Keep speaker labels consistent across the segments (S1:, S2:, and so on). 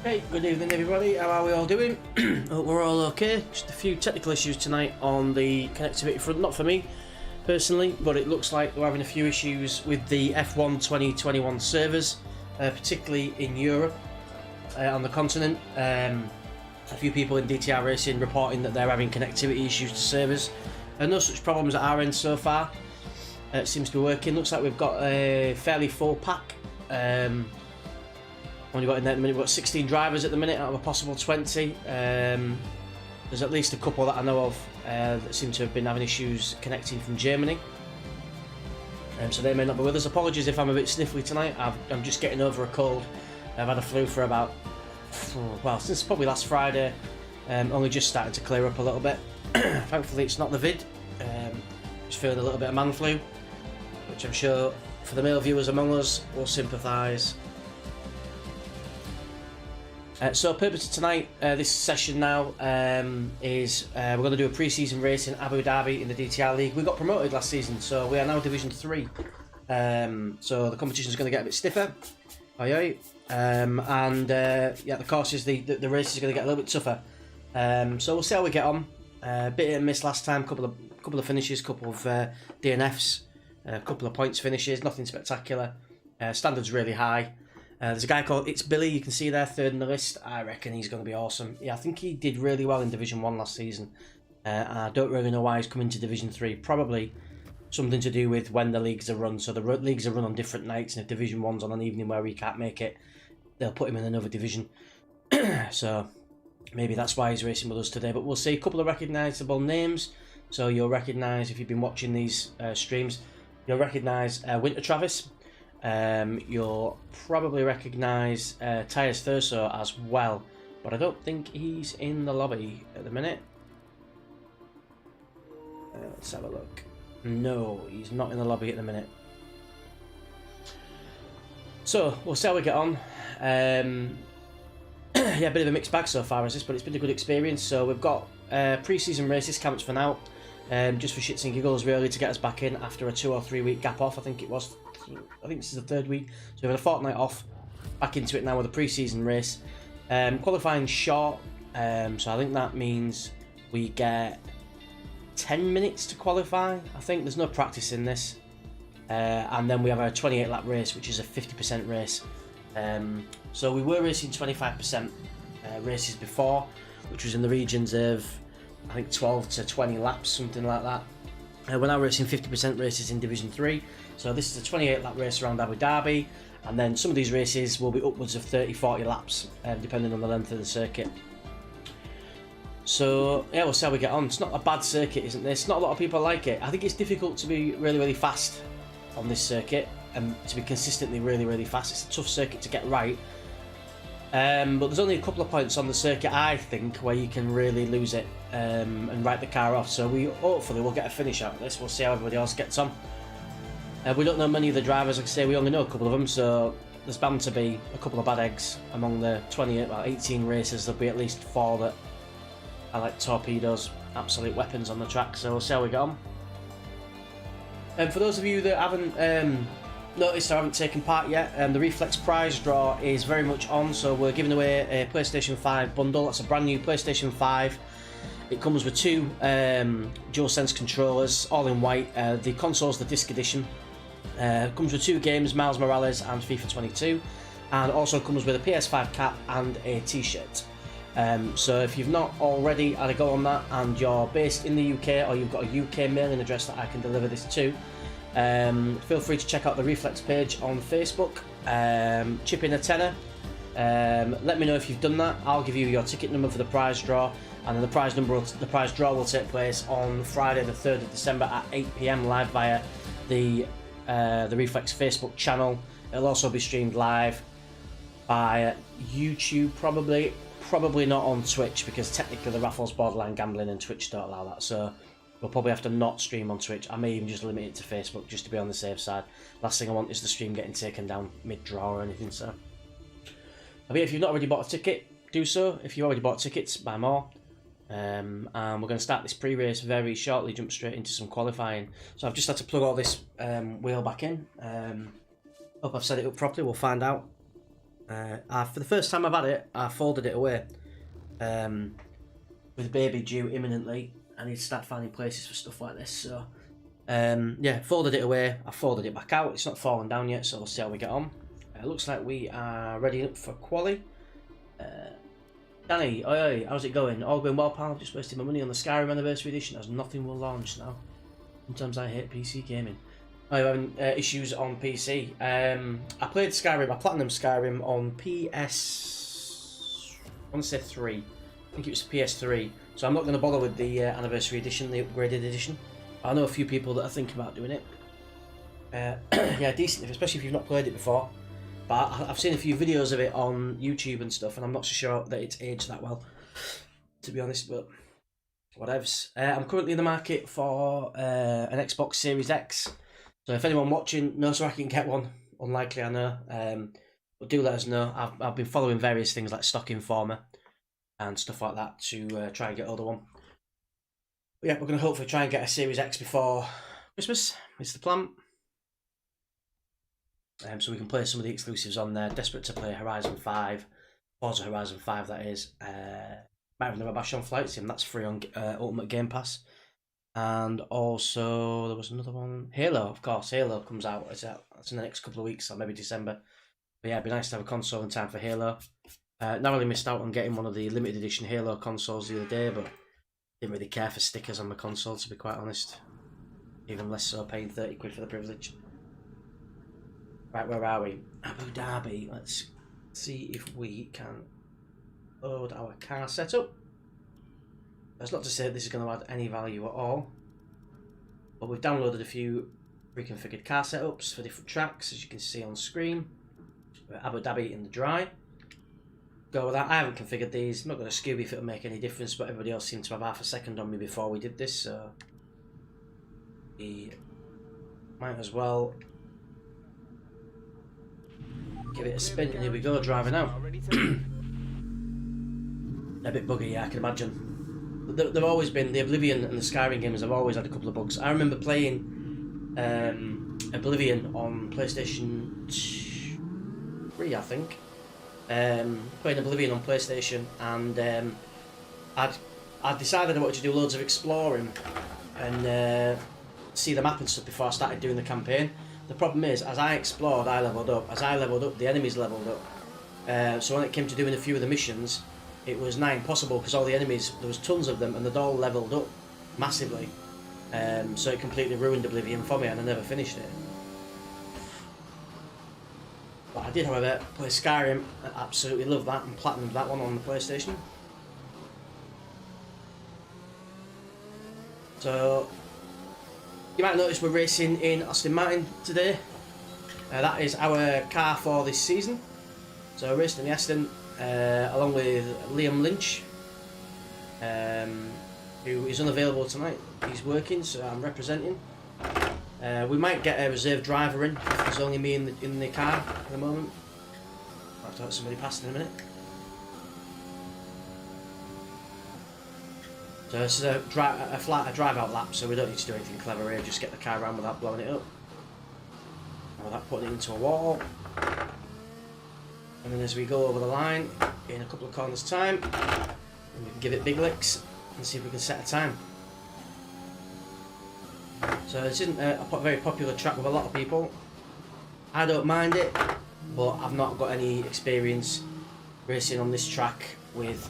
S1: Hey, good evening everybody, how are we all doing? Hope we're all okay. Just a few technical issues tonight on the connectivity front, not for me personally, but it looks like we're having a few issues with the F1 2021 servers, particularly in Europe, on the continent. A few people in DTR Racing reporting that they're having connectivity issues to servers. No such problems at our end so far. It seems to be working. Looks like we've got a fairly full pack. Only got in there at the minute. We've got 16 drivers at the minute out of a possible 20. There's at least a couple that I know of that seem to have been having issues connecting from Germany. So they may not be with us. Apologies if I'm a bit sniffly tonight. I'm just getting over a cold. I've had a flu for about, well, since probably last Friday. Only just starting to clear up a little bit. Thankfully it's not the vid. Just feeling a little bit of man flu, which I'm sure for the male viewers among us will sympathise. So purpose of tonight, this session now, is we're going to do a pre-season race in Abu Dhabi in the DTR League. We got promoted last season, so we are now Division 3. So the competition is going to get a bit stiffer. Yeah, the courses, the race is going to get a little bit tougher. So we'll see how we get on. Bit hit and miss last time, couple of finishes, couple of DNFs, a couple of points finishes, nothing spectacular. Standards really high. There's a guy called It's Billy, you can see there, third in the list. I reckon he's going to be awesome. Yeah, I think he did really well in Division 1 last season. I don't really know why he's coming to Division 3. Probably something to do with when the leagues are run. So the leagues are run on different nights, and if Division 1's on an evening where we can't make it, they'll put him in another division. So maybe that's why he's racing with us today. But we'll see a couple of recognisable names. So you'll recognise, if you've been watching these streams, you'll recognise Winter Travis. You'll probably recognise Tyres Thurso as well, but I don't think he's in the lobby at the minute. Let's have a look. No, he's not in the lobby at the minute. So we'll see how we get on. Yeah, a bit of a mixed bag so far as this, but it's been a good experience. So we've got pre-season races camped for now, just for shits and giggles really, to get us back in after a 2 or 3 week gap off. I think this is the third week, so we've had a fortnight off, back into it now with a pre-season race. Qualifying short, so I think that means we get 10 minutes to qualify. I think there's no practice in this, and then we have a 28 lap race, which is a 50% race. So we were racing 25% races before, which was in the regions of I think 12 to 20 laps, something like that. We're now racing 50% races in Division 3, so this is a 28 lap race around Abu Dhabi, and then some of these races will be upwards of 30-40 laps, depending on the length of the circuit. So yeah, we'll see how we get on. It's not a bad circuit, isn't this? Not a lot of people like it. I think it's difficult to be really fast on this circuit, and to be consistently really fast. It's a tough circuit to get right. But there's only a couple of points on the circuit, I think, where you can really lose it and write the car off. So we hopefully will get a finish out of this. We'll see how everybody else gets on. We don't know many of the drivers, like I say, we only know a couple of them, so there's bound to be a couple of bad eggs among the 18 racers. There'll be at least 4 that are like torpedoes, absolute weapons on the track, so we'll see how we get on. And for those of you that haven't noticed or haven't taken part yet, the Reflex prize draw is very much on, so we're giving away a PlayStation 5 bundle. That's a brand new PlayStation 5. It comes with 2 DualSense controllers, all in white. The console's the disc edition. Comes with 2 games, Miles Morales and FIFA 22, and also comes with a PS5 cap and a t-shirt. So if you've not already had a go on that, and you're based in the UK, or you've got a UK mailing address that I can deliver this to, feel free to check out the Reflex page on Facebook. Chip in a tenner. Let me know if you've done that. I'll give you your ticket number for the prize draw, and then the prize draw will take place on Friday the 3rd of December at 8 PM live via the Reflex Facebook channel. It'll also be streamed live by YouTube, probably not on Twitch, because technically the raffle's borderline gambling and Twitch don't allow that, so we'll probably have to not stream on Twitch. I may even just limit it to Facebook just to be on the safe side. Last thing I want is the stream getting taken down mid-draw or anything, so. But if you've not already bought a ticket, do so. If you already bought tickets, buy more. And we're going to start this pre-race very shortly, jump straight into some qualifying. So I've just had to plug all this wheel back in. Hope I've set it up properly, we'll find out. For the first time I've had it, I folded it away. With baby due imminently, I need to start finding places for stuff like this. So, yeah, folded it away. I folded it back out. It's not fallen down yet, so we'll see how we get on. Looks like we are ready up for quali. Danny, oi, how's it going? All going well, pal. I've just wasted my money on the Skyrim Anniversary Edition as nothing will launch now. Sometimes I hate PC gaming. I'm having issues on PC. I played Skyrim, I platinum Skyrim on PS... I want to say 3. I think it was PS3. So I'm not going to bother with the Anniversary Edition, the upgraded edition. I know a few people that are thinking about doing it. Yeah, decent, especially if you've not played it before. But I've seen a few videos of it on YouTube and stuff, and I'm not so sure that it's aged that well, to be honest, but whatevs. I'm currently in the market for an Xbox Series X, so if anyone watching knows where I can get one, unlikely I know, but do let us know. I've been following various things like Stock Informer and stuff like that to try and get hold of one. But yeah, we're going to hopefully try and get a Series X before Christmas, it's the plan. So we can play some of the exclusives on there. Desperate to play Horizon 5, Forza Horizon 5 that is. Might have another bash on Flight Sim, that's free on Ultimate Game Pass. And also, there was another one. Halo, of course, Halo comes out. That's in the next couple of weeks, or maybe December. But yeah, it'd be nice to have a console in time for Halo. Narrowly missed out on getting one of the limited edition Halo consoles the other day, but didn't really care for stickers on my console, to be quite honest. Even less so paying 30 quid for the privilege. Right, where are we? Abu Dhabi. Let's see if we can load our car setup. That's not to say this is going to add any value at all, but we've downloaded a few reconfigured car setups for different tracks, as you can see on screen. Abu Dhabi in the dry. Go with that. I haven't configured these. I'm not going to Scooby if it'll make any difference, but everybody else seemed to have half a second on me before we did this, so we might as well give it a spin, and here we go, driving out. A bit buggy, yeah, I can imagine. They've always been, the Oblivion and the Skyrim games have always had a couple of bugs. I remember playing Oblivion on PlayStation 3, I think. Playing Oblivion on PlayStation, and I'd decided I wanted to do loads of exploring and see the map and stuff before I started doing the campaign. The problem is, as I explored, I leveled up. As I leveled up, the enemies leveled up. So when it came to doing a few of the missions, it was nigh impossible because all the enemies, there was tons of them, and they'd all leveled up massively. So it completely ruined Oblivion for me, and I never finished it. But I did, however, play Skyrim. I absolutely love that, and platinumed that one on the PlayStation. So you might notice we're racing in Aston Martin today. That is our car for this season. So racing in the Aston, along with Liam Lynch, who is unavailable tonight. He's working, so I'm representing. We might get a reserve driver in. There's only me in the car at the moment. I'll have to have somebody past in a minute. So this is a drive-out lap, so we don't need to do anything clever here, just get the car around without blowing it up. And without putting it into a wall. And then as we go over the line, in a couple of corners' time, and we can give it big licks and see if we can set a time. So this isn't a very popular track with a lot of people. I don't mind it, but I've not got any experience racing on this track with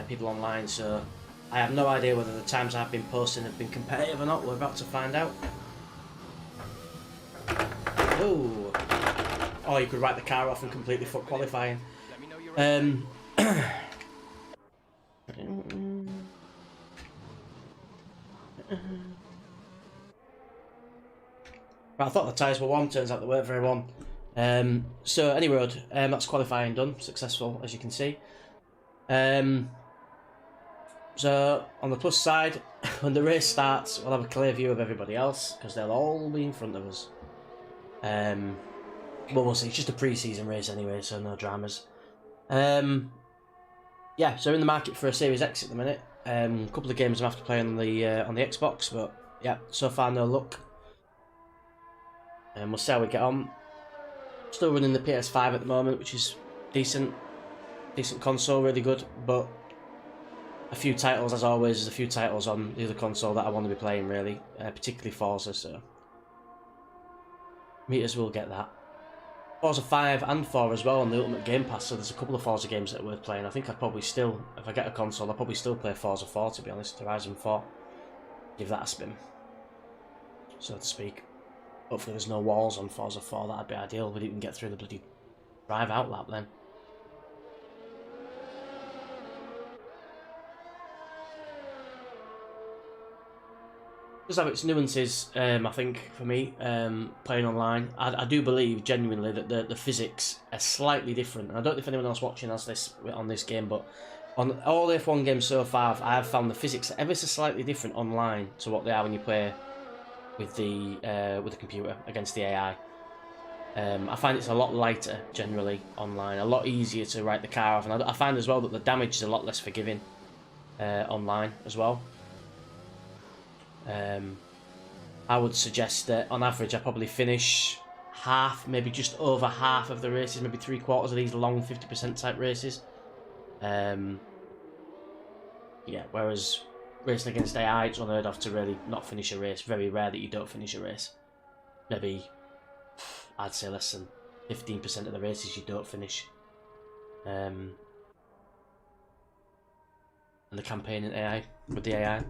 S1: people online, so I have no idea whether the times I've been posting have been competitive or not. We're about to find out. Oh, you could write the car off and completely fuck qualifying. I thought the tyres were warm, turns out they weren't very warm. So any road, that's qualifying done, successful as you can see. So on the plus side, when the race starts, we'll have a clear view of everybody else because they'll all be in front of us. But we'll see. It's just a pre-season race anyway, so no dramas. Yeah, so we're in the market for a Series X at the minute. A couple of games I have to play on the Xbox, but yeah, so far no luck. We'll see how we get on. Still running the PS5 at the moment, which is decent console, really good, but a few titles, as always, there's a few titles on the other console that I want to be playing, really, particularly Forza, so meters will get that. Forza 5 and 4 as well on the Ultimate Game Pass, so there's a couple of Forza games that are worth playing. I think I'd probably still, if I get a console, I'll probably still play Forza 4, to be honest, Horizon 4. Give that a spin, so to speak. Hopefully there's no walls on Forza 4, that'd be ideal, but you can get through the bloody drive-out lap then. Does have its nuances, I think, for me, playing online. I do believe, genuinely, that the physics are slightly different. I don't know if anyone else watching has this on this game, but on all the F1 games so far, I have found the physics ever so slightly different online to what they are when you play with the computer against the AI. I find it's a lot lighter, generally, online. A lot easier to write the car off. And I find as well that the damage is a lot less forgiving online as well. I would suggest that on average I probably finish half, maybe just over half of the races, maybe 3/4 of these long 50% type races. Yeah, whereas racing against AI, it's unheard of to really not finish a race. Very rare that you don't finish a race. Maybe, I'd say less than 15% of the races you don't finish. And the campaign in AI, with the AI.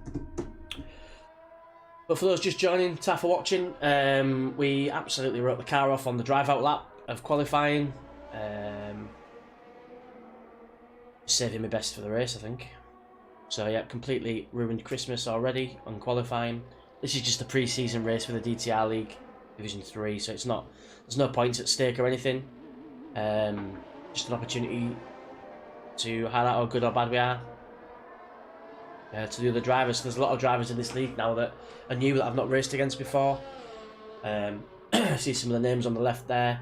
S1: But for those just joining, ta for watching. We absolutely wrote the car off on the drive-out lap of qualifying. Saving me best for the race, I think. So yeah, completely ruined Christmas already on qualifying. This is just a pre-season race for the DTR League Division 3, so it's not. There's no points at stake or anything. Just an opportunity to highlight how good or bad we are. To the other drivers. There's a lot of drivers in this league now that are new that I've not raced against before. See some of the names on the left there.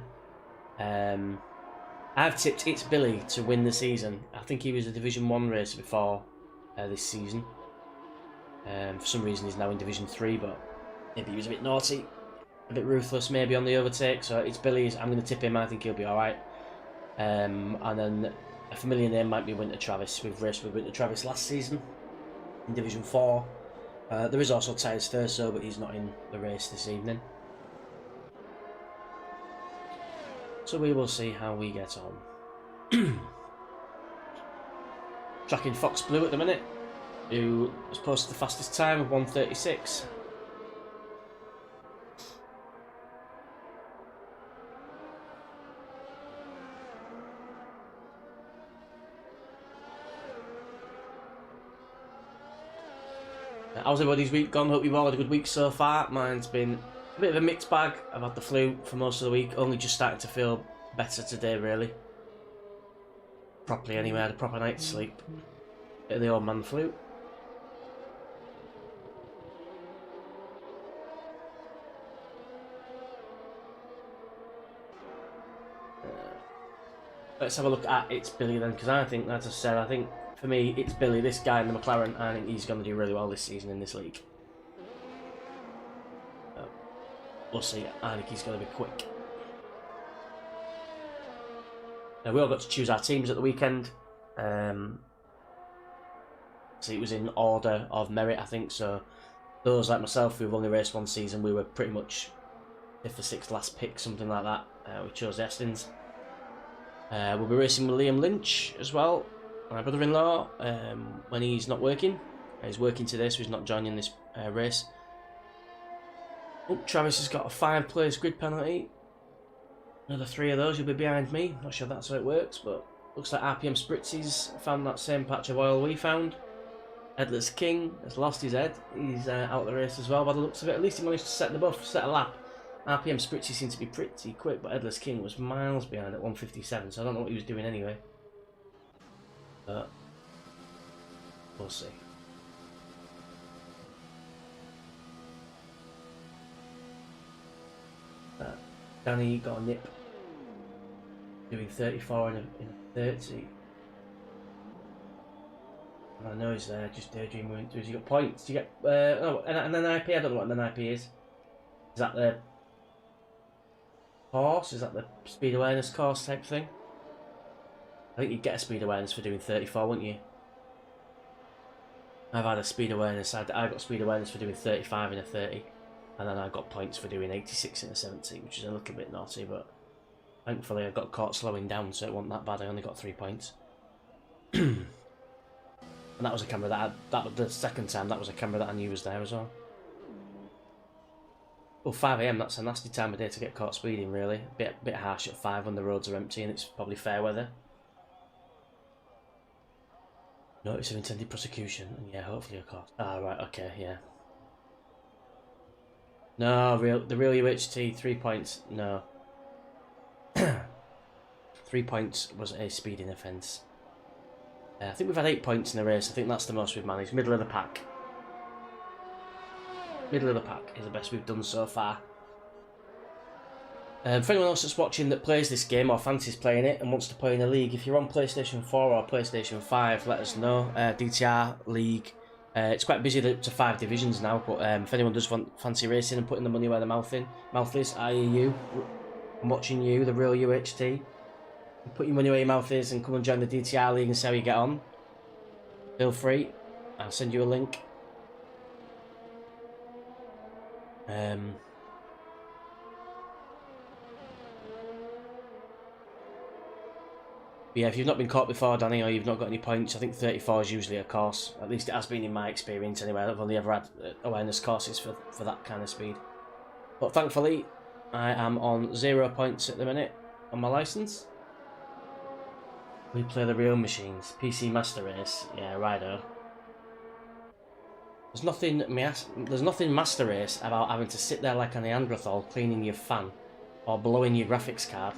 S1: I've tipped It's Billy to win the season. I think he was a Division 1 racer before this season. For some reason he's now in Division 3, but maybe he was a bit naughty, a bit ruthless maybe on the overtake. So It's Billy's. I'm going to tip him. I think he'll be alright. And then a familiar name might be Winter Travis. We've raced with Winter Travis last season in Division 4. There is also Tyres Thurso, but he's not in the race this evening. So we will see how we get on. Tracking Fox Blue at the minute, who has posted the fastest time of 1:36. How's everybody's week gone? Hope you've all had a good week so far. Mine's been a bit of a mixed bag. I've had the flu for most of the week, only just starting to feel better today, really. Properly anyway, I had a proper night's sleep. Bit of the old man flu. Let's have a look at It's Billy then, because I think, as I said, I think for me, It's Billy, this guy in the McLaren, I think he's going to do really well this season in this league. We'll see. I think he's going to be quick. Now, we all got to choose our teams at the weekend. So it was in order of merit, I think. So those like myself who've only raced one season, we were pretty much 5th or 6th last pick, something like that. We chose the Estons. We'll be racing with Liam Lynch as well, my brother-in-law, when he's not working. He's working today, so he's not joining this race. Oh, Travis has got a 5-place grid penalty. Another 3 of those, you'll be behind me. Not sure that's how it works, but looks like RPM Spritzy's found that same patch of oil we found. Headless King has lost his head. He's out of the race as well by the looks of it. At least he managed to set the buff, set a lap. RPM Spritzy seemed to be pretty quick, but Headless King was miles behind at 1:57, so I don't know what he was doing anyway. But we'll see. Danny got a nip, doing 34 in a 30. I know he's there, just daydreaming. Has he got points? Do you get oh, and an IP? I don't know what an IP is. Is that the course? Is that the speed awareness course type thing? I think you'd get a speed awareness for doing 34, wouldn't you? I've had a speed awareness. I got speed awareness for doing 35 in a 30, and then I got points for doing 86 in a 70, which is a little bit naughty, but thankfully I got caught slowing down, so it wasn't that bad. I only got 3 points. And that was a camera that was the second time. That was a camera that I knew was there as well. Well, 5 AM. That's a nasty time of day to get caught speeding. Really, bit harsh at 5 when the roads are empty and it's probably fair weather. Notice of intended prosecution, and yeah, hopefully a court. Ah, right, okay, yeah. No, the real UHT, 3 points, no. 3 points was a speeding offence. I think we've had 8 points in the race. I think that's the most we've managed. Middle of the pack. Middle of the pack is the best we've done so far. For anyone else that's watching that plays this game or fancies playing it and wants to play in a league, if you're on PlayStation 4 or PlayStation 5, let us know. DTR League. It's quite busy to 5 divisions now, but if anyone does fancy racing and putting the money where the mouth is, i.e. you, I'm watching you, the real UHT. Put your money where your mouth is and come and join the DTR League and see how you get on. Feel free. I'll send you a link. Yeah, if you've not been caught before, Danny, or you've not got any points, I think 34 is usually a course. At least it has been in my experience anyway. I've only ever had awareness courses for that kind of speed. But thankfully, I am on 0 points at the minute on my licence. We play the real machines. PC Master Race. Yeah, righto. There's nothing Master Race about having to sit there like a Neanderthal cleaning your fan or blowing your graphics card.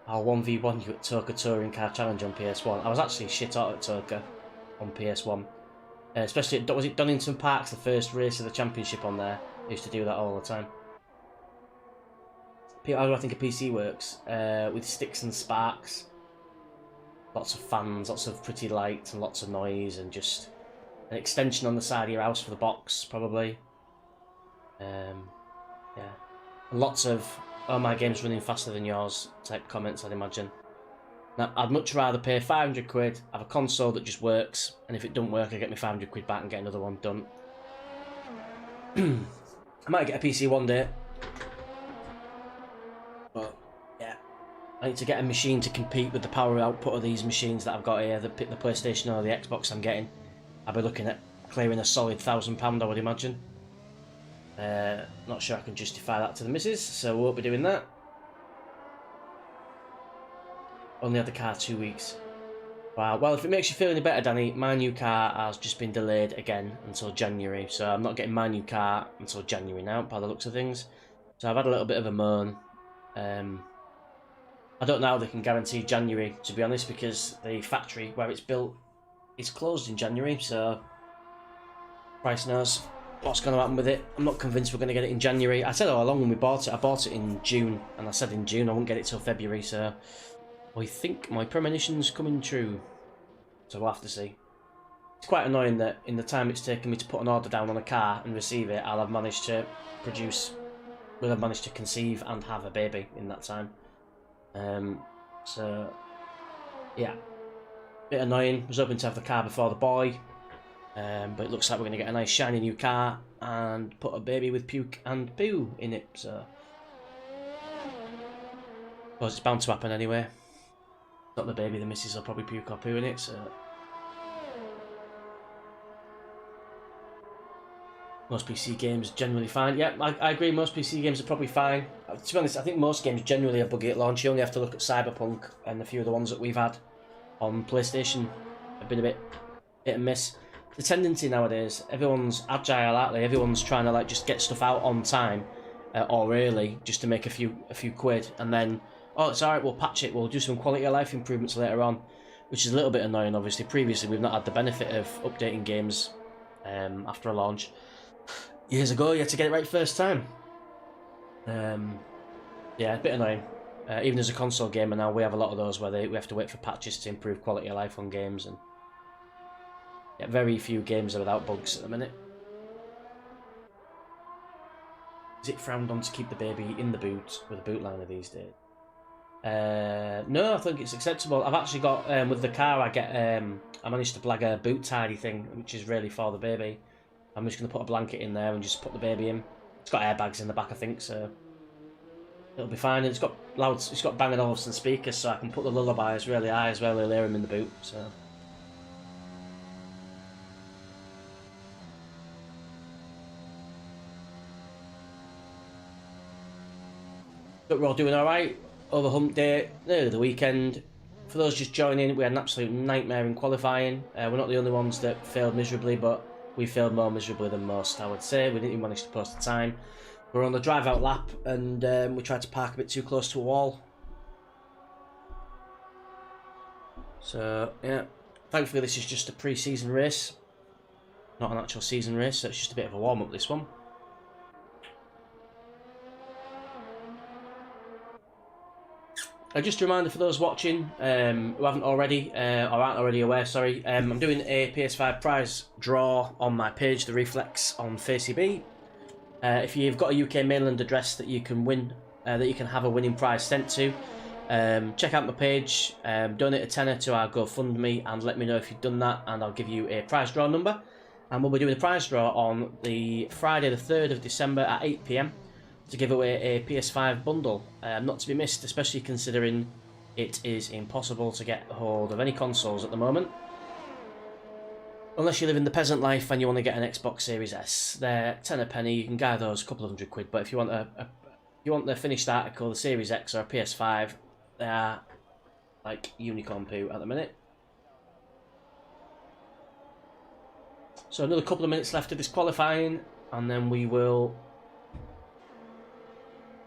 S1: I'll 1v1 you at Toka Touring Car Challenge on PS1. I was actually shit out at Toka on PS1. Especially at, was it Donington Park's the first race of the championship on there? I used to do that all the time. How do I think a PC works? With sticks and sparks. Lots of fans, lots of pretty lights and lots of noise, and just an extension on the side of your house for the box, probably. Yeah. And lots of, oh, my game's running faster than yours type comments, I'd imagine. Now, I'd much rather pay 500 quid, have a console that just works, and if it don't work, I get my 500 quid back and get another one done. I might get a PC one day. But, yeah. I need to get a machine to compete with the power output of these machines that I've got here, the PlayStation or the Xbox I'm getting. I'll be looking at clearing a solid £1,000, I would imagine. Not sure I can justify that to the missus, so we won't be doing that. Only had the car 2 weeks. Wow, well, if it makes you feel any better, Danny, my new car has just been delayed again until January, so I'm not getting my new car until January now, by the looks of things. So I've had a little bit of a moan. I don't know how they can guarantee January, to be honest, because the factory where it's built is closed in January, so Christ knows what's going to happen with it. I'm not convinced we're going to get it in January. I said all along when we bought it, I bought it in June, and I said in June I won't get it till February, so I think my premonition's coming true. So we'll have to see. It's quite annoying that in the time it's taken me to put an order down on a car and receive it, I'll have managed to conceive and have a baby in that time. So yeah, bit annoying. I was hoping to have the car before the boy, but it looks like we're going to get a nice shiny new car and put a baby with puke and poo in it, so well, it's bound to happen anyway. Not the baby, the missus will probably puke or poo in it, so most PC games generally fine. Yeah, I agree, most PC games are probably fine. To be honest, I think most games generally are buggy at launch. You only have to look at Cyberpunk and a few of the ones that we've had on PlayStation have been a bit hit and miss. The tendency nowadays, everyone's agile, aren't they? Everyone's trying to like just get stuff out on time or early just to make a few quid, and then, oh, it's alright, we'll patch it, we'll do some quality of life improvements later on, which is a little bit annoying, obviously. Previously, we've not had the benefit of updating games after a launch. Years ago, you had to get it right first time. Yeah, a bit annoying. Even as a console gamer now, we have a lot of those where we have to wait for patches to improve quality of life on games, and yeah, very few games are without bugs at the minute. Is it frowned on to keep the baby in the boot with a boot liner these days? No, I think it's acceptable. I've actually got with the car. I managed to blag a boot tidy thing, which is really for the baby. I'm just going to put a blanket in there and just put the baby in. It's got airbags in the back, I think, so it'll be fine. It's got it's got Bang & Olufsen speakers, so I can put the lullabies really high as well. They'll hear him in the boot. So. But we're all doing all right. Over hump day, nearly the weekend. For those just joining, we had an absolute nightmare in qualifying. We're not the only ones that failed miserably, but we failed more miserably than most, I would say. We didn't even manage to post a time. We were on the drive-out lap, and we tried to park a bit too close to a wall. So, yeah. Thankfully, this is just a pre-season race. Not an actual season race, so it's just a bit of a warm-up, this one. Just a reminder for those watching who haven't already, or aren't already aware, sorry, I'm doing a PS5 prize draw on my page, The Reflex, on FaceB. If you've got a UK mainland address that you can win, that you can have a winning prize sent to, check out my page, donate a tenner to our GoFundMe, and let me know if you've done that, and I'll give you a prize draw number. And we'll be doing a prize draw on the Friday the 3rd of December at 8 PM. to give away a PS5 bundle, not to be missed, especially considering it is impossible to get hold of any consoles at the moment. Unless you live in the peasant life and you want to get an Xbox Series S. They're 10 a penny, you can buy those, a couple of £100, but if you want the finished article, the Series X or a PS5, they are like unicorn poo at the minute. So another couple of minutes left of this qualifying, and then we will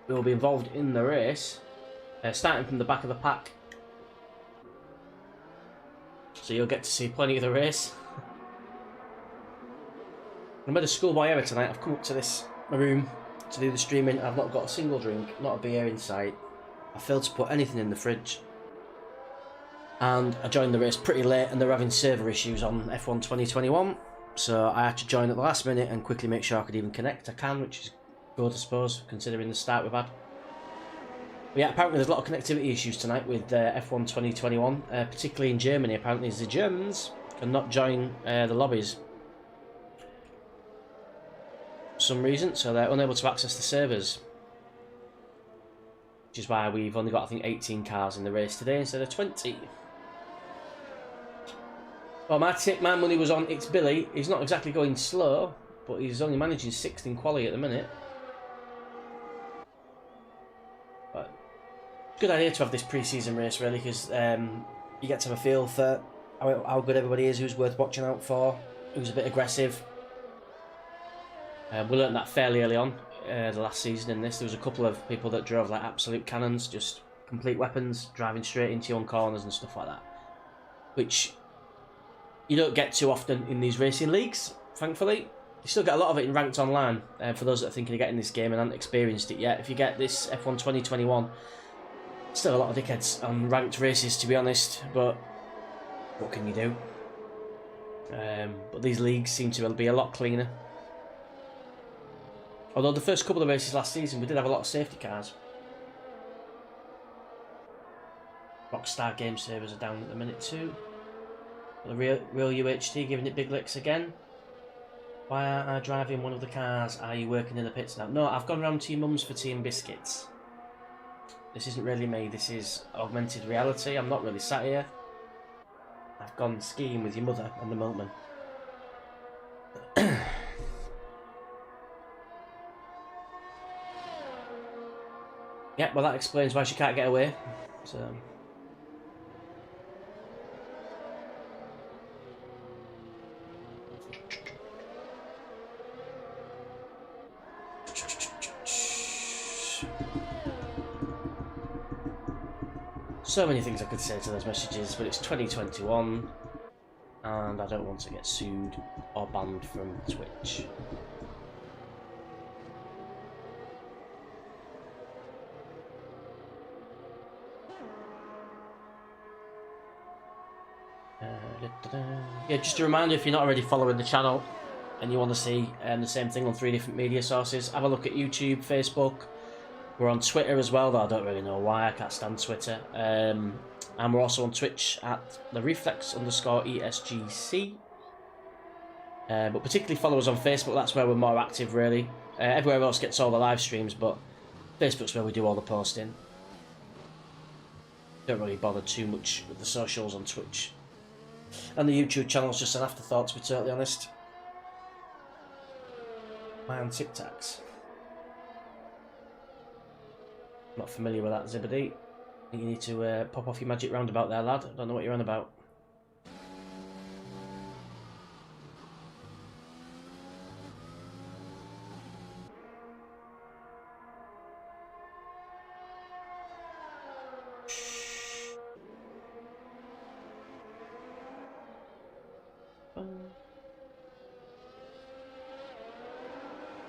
S1: be involved in the race, starting from the back of the pack. So you'll get to see plenty of the race. I made a schoolboy error tonight. I've come up to my room to do the streaming. I've not got a single drink, not a beer in sight. I failed to put anything in the fridge. And I joined the race pretty late, and they're having server issues on F1 2021. So I had to join at the last minute and quickly make sure I could even connect. I can, which is good, I suppose, considering the start we've had. But yeah, apparently there's a lot of connectivity issues tonight with F1 2021, particularly in Germany. Apparently the Germans cannot join the lobbies for some reason, so they're unable to access the servers. Which is why we've only got, I think, 18 cars in the race today instead of 20. Well, my money was on It's Billy. He's not exactly going slow, but he's only managing 6th in quali at the minute. But good idea to have this pre-season race, really, because you get to have a feel for how good everybody is, who's worth watching out for, who's a bit aggressive. We learnt that fairly early on the last season in this. There was a couple of people that drove like absolute cannons, just complete weapons, driving straight into your own corners and stuff like that, which you don't get too often in these racing leagues, thankfully. You still get a lot of it in ranked online, for those that are thinking of getting this game and haven't experienced it yet. If you get this F1 2021, still a lot of dickheads on ranked races, to be honest, but what can you do? But these leagues seem to be a lot cleaner. Although the first couple of races last season, we did have a lot of safety cars. Rockstar game servers are down at the minute too. The real UHD giving it big licks again. Why aren't I driving one of the cars? Are you working in the pits now? No, I've gone round to your mum's for tea and biscuits. This isn't really me, this is augmented reality. I'm not really sat here. I've gone skiing with your mother and the milkman. Yeah, well that explains why she can't get away. So so many things I could say to those messages, but it's 2021 and I don't want to get sued or banned from Twitch. Yeah, just a reminder, if you're not already following the channel, and you want to see the same thing on 3 different media sources, have a look at YouTube, Facebook. We're on Twitter as well, though I don't really know why. I can't stand Twitter. And we're also on Twitch at @thereflex_ESGC. But particularly follow us on Facebook. That's where we're more active, really. Everywhere else gets all the live streams, but Facebook's where we do all the posting. Don't really bother too much with the socials on Twitch. And the YouTube channel's just an afterthought, to be totally honest. Man, Tic Tacs. Not familiar with that, Zibadee. I think you need to pop off your magic roundabout there, lad. I don't know what you're on about.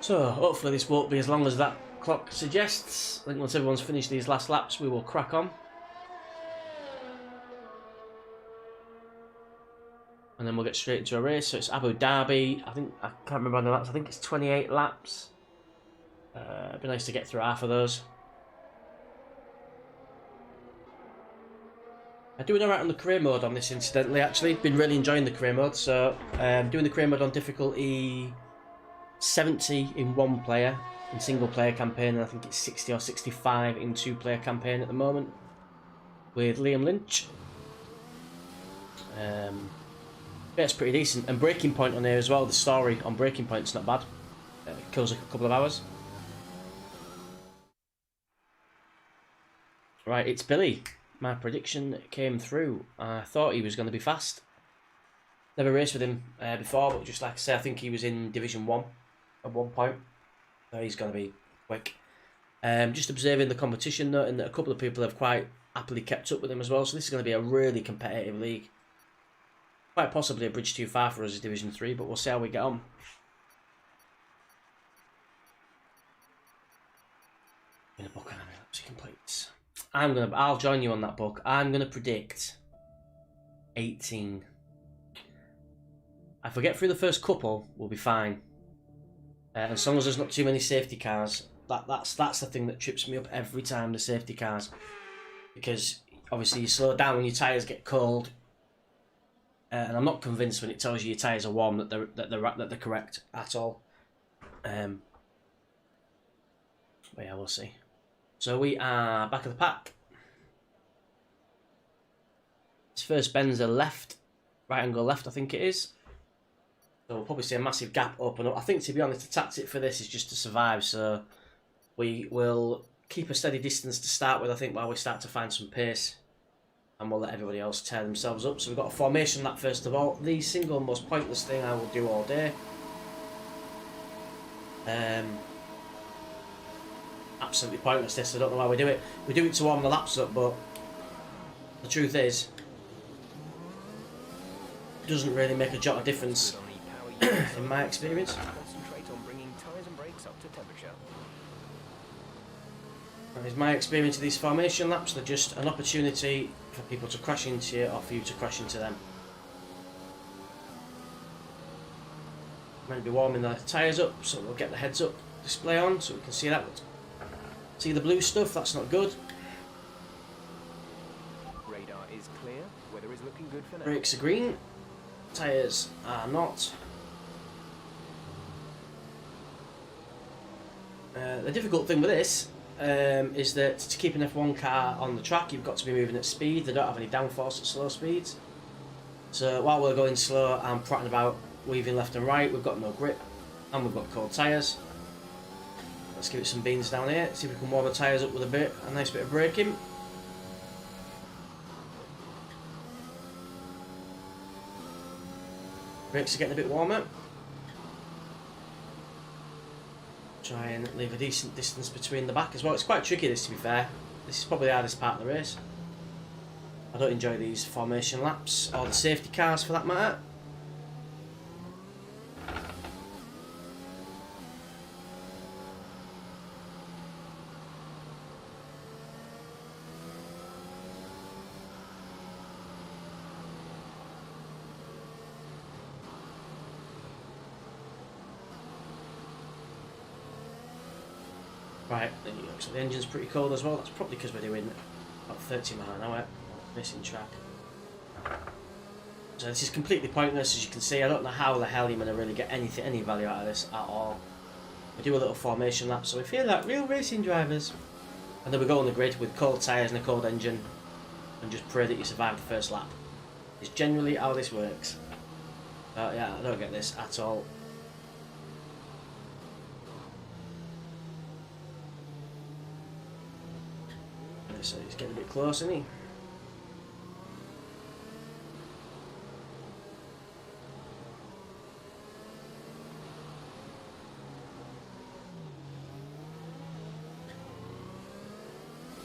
S1: So, hopefully this won't be as long as that clock suggests. I think once everyone's finished these last laps, we will crack on. And then we'll get straight into a race. So it's Abu Dhabi. I can't remember the laps. I think it's 28 laps. It'd be nice to get through half of those. I'm doing alright on the career mode on this, incidentally, actually. Been really enjoying the career mode. So, doing the career mode on difficulty 70 in 1-player in single-player campaign, and I think it's 60 or 65 in 2-player campaign at the moment with Liam Lynch. Yeah, it's pretty decent. And Breaking Point on here as well. The story on Breaking Point's not bad. It kills a couple of hours. Right, it's Billy. My prediction came through. I thought he was going to be fast. Never raced with him before, but just like I say, I think he was in Division 1 at one point. So he's going to be quick. Just observing the competition, noting that a couple of people have quite happily kept up with him as well. So this is going to be a really competitive league. Quite possibly a bridge too far for us as Division 3, but we'll see how we get on. In a book, how many laps he completes. I'll join you on that book. I'm gonna predict 18. If we get through the first couple, we'll be fine. As long as there's not too many safety cars, that's the thing that trips me up every time, the safety cars, because obviously you slow down when your tyres get cold, and I'm not convinced when it tells you your tyres are warm that they're correct at all. But yeah, we'll see. So we are back of the pack. This first bend's a left, right angle left, I think it is. So we'll probably see a massive gap open up. I think, to be honest, the tactic for this is just to survive. So we will keep a steady distance to start with, I think, while we start to find some pace. And we'll let everybody else tear themselves up. So we've got a formation lap first of all. The single most pointless thing I will do all day. Absolutely pointless this, I don't know why we do it. We do it to warm the laps up, but the truth is, it doesn't really make a jot of difference in my experience. That is my experience of these formation laps. They're just an opportunity for people to crash into you or for you to crash into them. I'm going to be warming the tyres up, so we'll get the heads up display on so we can see that. See the blue stuff? That's not good.
S2: Radar is clear. Weather is looking good for now.
S1: Brakes are green. Tyres are not. The difficult thing with this is that to keep an F1 car on the track, you've got to be moving at speed. They don't have any downforce at slow speeds. So while we're going slow and prattling about, weaving left and right, we've got no grip and we've got cold tyres. Let's give it some beans down here, see if we can warm the tyres up with a nice bit of braking. Brakes are getting a bit warmer. Try and leave a decent distance between the back as well. It's quite tricky this, to be fair. This is probably the hardest part of the race. I don't enjoy these formation laps, or the safety cars for that matter. Right, so the engine's pretty cold as well. That's probably because we're doing about 30 mile an hour on a racing track. So this is completely pointless, as you can see. I don't know how the hell you're going to really get any value out of this at all. We do a little formation lap, so we feel like real racing drivers. And then we go on the grid with cold tyres and a cold engine and just pray that you survive the first lap. It's generally how this works. Yeah, I don't get this at all. So he's getting a bit close, isn't he?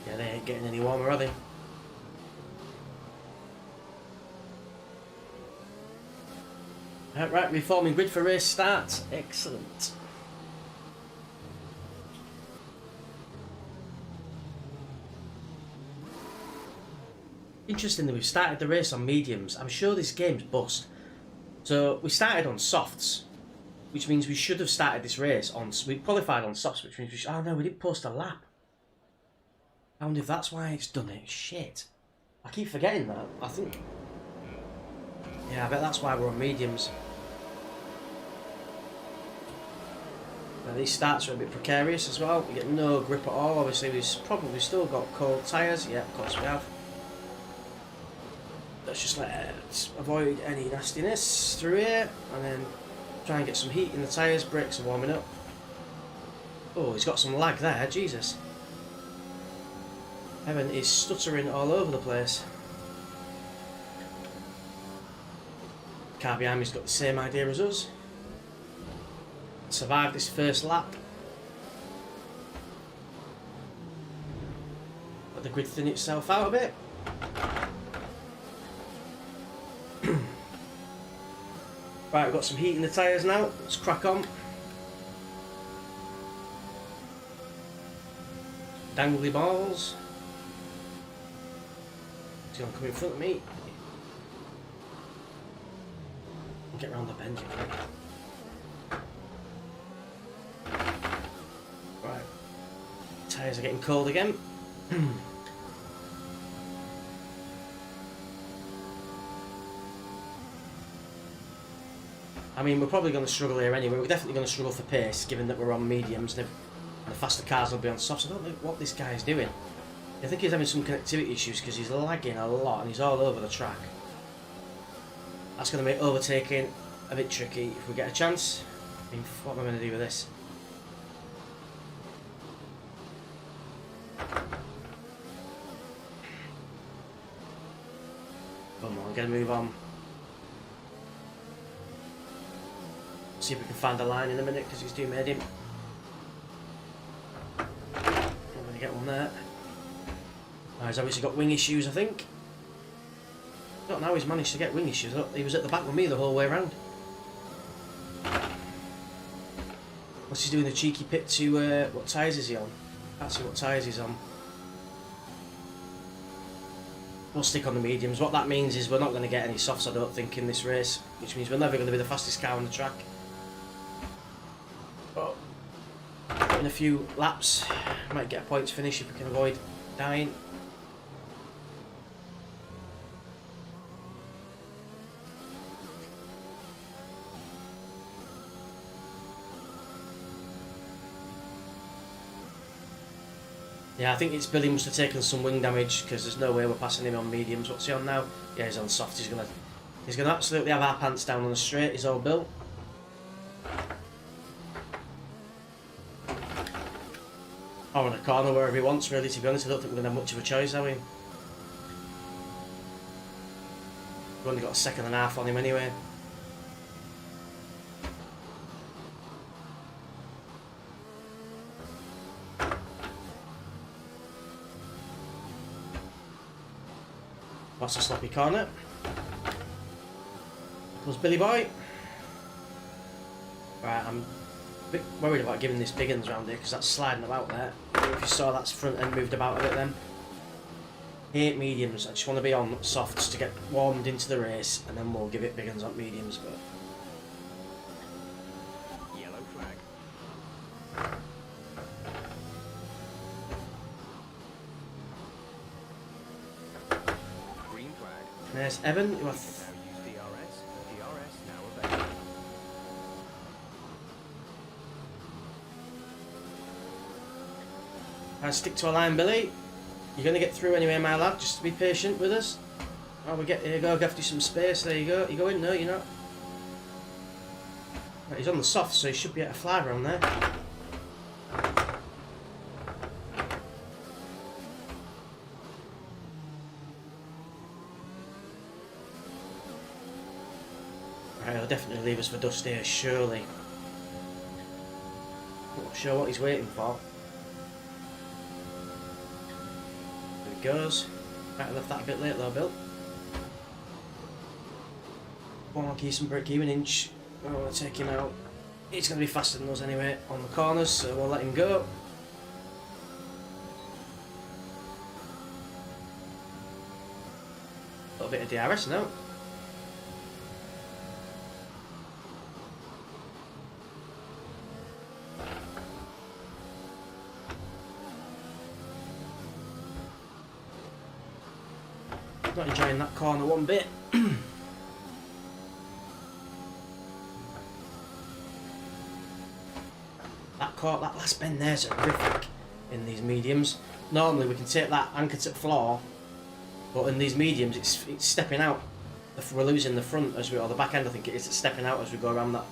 S1: Yeah, they ain't getting any warmer, are they? Right, reforming grid for race start. Excellent. Interestingly, we've started the race on mediums. I'm sure this game's bust. So we started on softs, which means we should have started this race on. We qualified on softs, which means we should. Oh no, we didn't post a lap. I wonder if that's why it's done it. Shit. I keep forgetting that. I think. Yeah, I bet that's why we're on mediums. Now these starts are a bit precarious as well. We get no grip at all. Obviously, we've probably still got cold tyres. Yeah, of course we have. Let's just let's avoid any nastiness through here, and then try and get some heat in the tyres. Brakes are warming up. Oh, he's got some lag there. Jesus. Evan is stuttering all over the place. Car behind me's got the same idea as us. Survive this first lap. Let the grid thin itself out a bit. Right, we've got some heat in the tyres now. Let's crack on. Dangly balls. He's going to come in front of me. Get round the bend, you know. Right. Tyres are getting cold again. I mean, we're probably going to struggle here anyway. We're definitely going to struggle for pace, given that we're on mediums, and the faster cars will be on softs. I don't know what this guy's doing. I think he's having some connectivity issues because he's lagging a lot and he's all over the track. That's going to make overtaking a bit tricky if we get a chance. I mean, what am I going to do with this? Come on, get a move on. See if we can find a line in a minute because he's doing medium. I'm going to get one there. Oh, he's obviously got wing issues, I think. I don't know how he's managed to get wing issues. He was at the back with me the whole way around. What's he doing the cheeky pit to, what tyres is he on? Can't see what tyres he's on. We'll stick on the mediums. What that means is we're not going to get any softs, I don't think, in this race. Which means we're never going to be the fastest car on the track. But in a few laps, might get a points finish if we can avoid dying. Yeah, I think it's Billy must have taken some wing damage because there's no way we're passing him on mediums. What's he on now? Yeah, he's on soft. He's gonna absolutely have our pants down on the straight. He's all built. Or on a corner, wherever he wants. Really, to be honest, I don't think we're gonna have much of a choice, are we? We've only got a second and a half on him anyway. That's a sloppy corner. Goes Billy Boy. Right, I'm a bit worried about giving this big uns round here because that's sliding about there. If you saw, that's front end moved about a bit then. 8 mediums. I just want to be on softs to get warmed into the race, and then we'll give it big uns on mediums. But
S2: Yellow flag.
S1: There's Evan, who
S2: Now use DRS. DRS now available.
S1: I stick to a line, Billy. You're going to get through anyway, my lad. Just be patient with us. Oh, here you go. Give you some space. There you go. You going? No, you're not. Right, he's on the soft, so he should be able to fly around there. Right, he'll definitely leave us for dust here, surely. Not sure what he's waiting for. There he goes. Might have left that a bit late though, Bill. One more key, some break even inch. I want to take him out. He's going to be faster than us anyway on the corners, so we'll let him go. A little bit of DRS now. Not enjoying that corner one bit. That last bend there's horrific in these mediums. Normally we can take that anchor to the floor, but in these mediums it's stepping out. We're losing the front as we, or the back end I think it is, it's stepping out as we go around that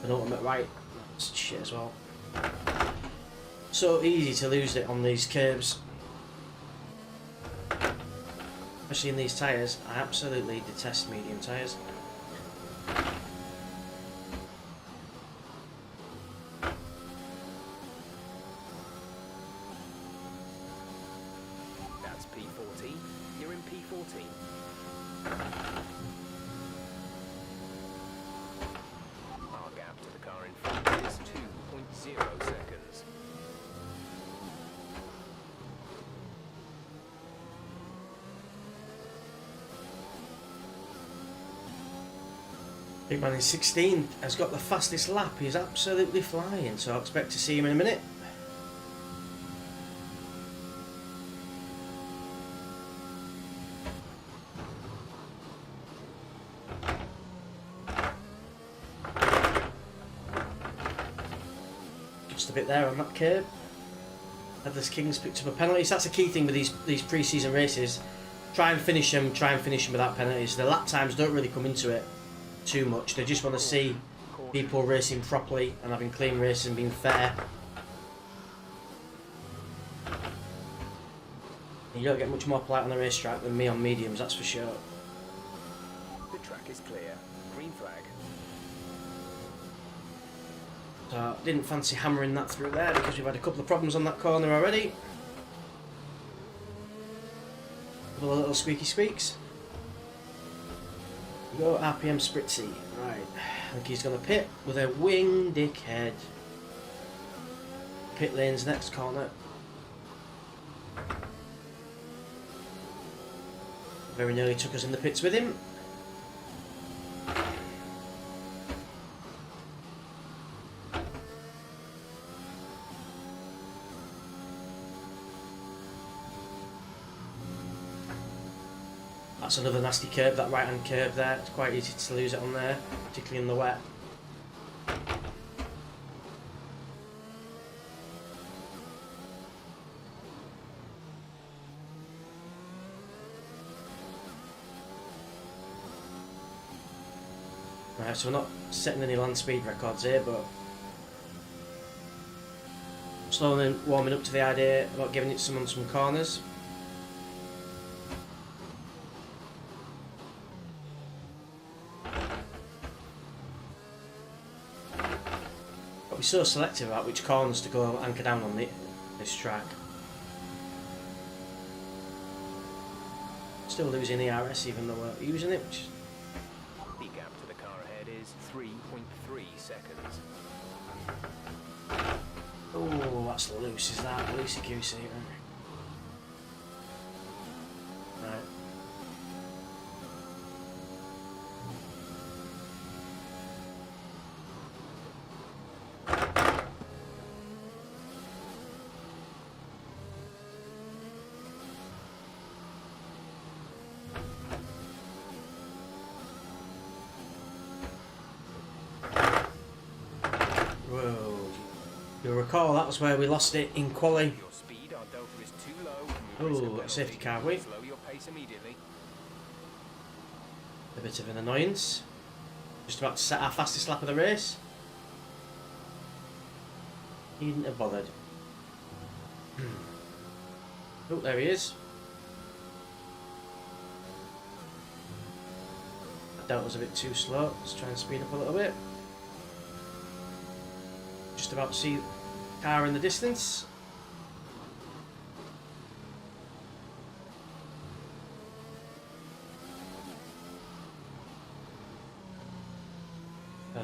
S1: penultimate right. That's shit as well. So easy to lose it on these curves. Especially in these tyres. I absolutely detest medium tyres.
S2: That's P14. You're in P14. Our gap to the car in front is 2.0 seconds.
S1: Big man in 16th has got the fastest lap. He's absolutely flying, so I'll expect to see him in a minute. Just a bit there on that curb. Headless Kings picked up a penalty. So that's a key thing with these pre-season races. Try and finish them without penalties. The lap times don't really come into it too much. They just want to see people racing properly and having clean races and being fair. You don't get much more polite on the racetrack than me on mediums, that's for sure.
S2: The track is clear. Green flag.
S1: So didn't fancy hammering that through there because we've had a couple of problems on that corner already. A couple of little squeaky squeaks. Go RPM Spritzy. Right, I think he's going to pit with a wing dickhead. Pit lane's next corner. Very nearly took us in the pits with him. That's another nasty curve, that right hand curve there. It's quite easy to lose it on there, particularly in the wet. Right, so we're not setting any land speed records here, but slowly warming up to the idea about giving it some corners. But we're so selective about which corners to go anchor down on this track. Still losing ERS even though we're using it, which
S2: The gap to the car ahead is 3.3 seconds.
S1: oh, that's loose, is that? Loosey-goosey. Right. recall, that was where we lost it in quali.
S2: Your speed, our delta is too low.
S1: Oh, safety car win.
S2: Slow your pace immediately.
S1: A bit of an annoyance. Just about to set our fastest lap of the race. Needn't have bothered. Oh, there he is. I doubt it was a bit too slow. Let's try and speed up a little bit. Just about to see the car in the distance.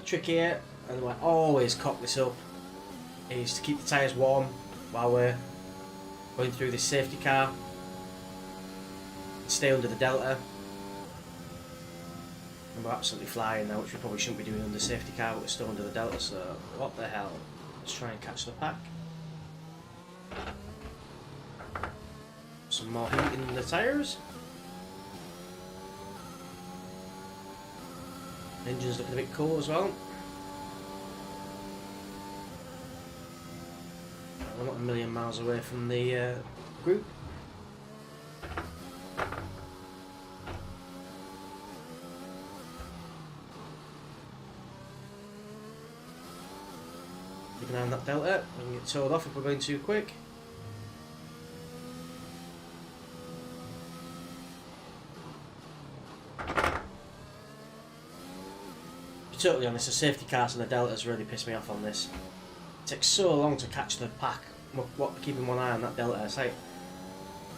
S1: Trick here, and I always cock this up, is to keep the tyres warm while we're going through this safety car. Stay under the delta. And we're absolutely flying now, which we probably shouldn't be doing under safety car, but we're still under the delta, so what the hell. Let's try and catch the pack. Some more heat in the tyres. Engine's looking a bit cool as well. I'm not a million miles away from the group. Keep an eye on that delta. We can get towed off if we're going too quick. To be totally honest, the safety cars and the deltas really pissed me off on this. It takes so long to catch the pack. Keeping one eye on that delta. It's like,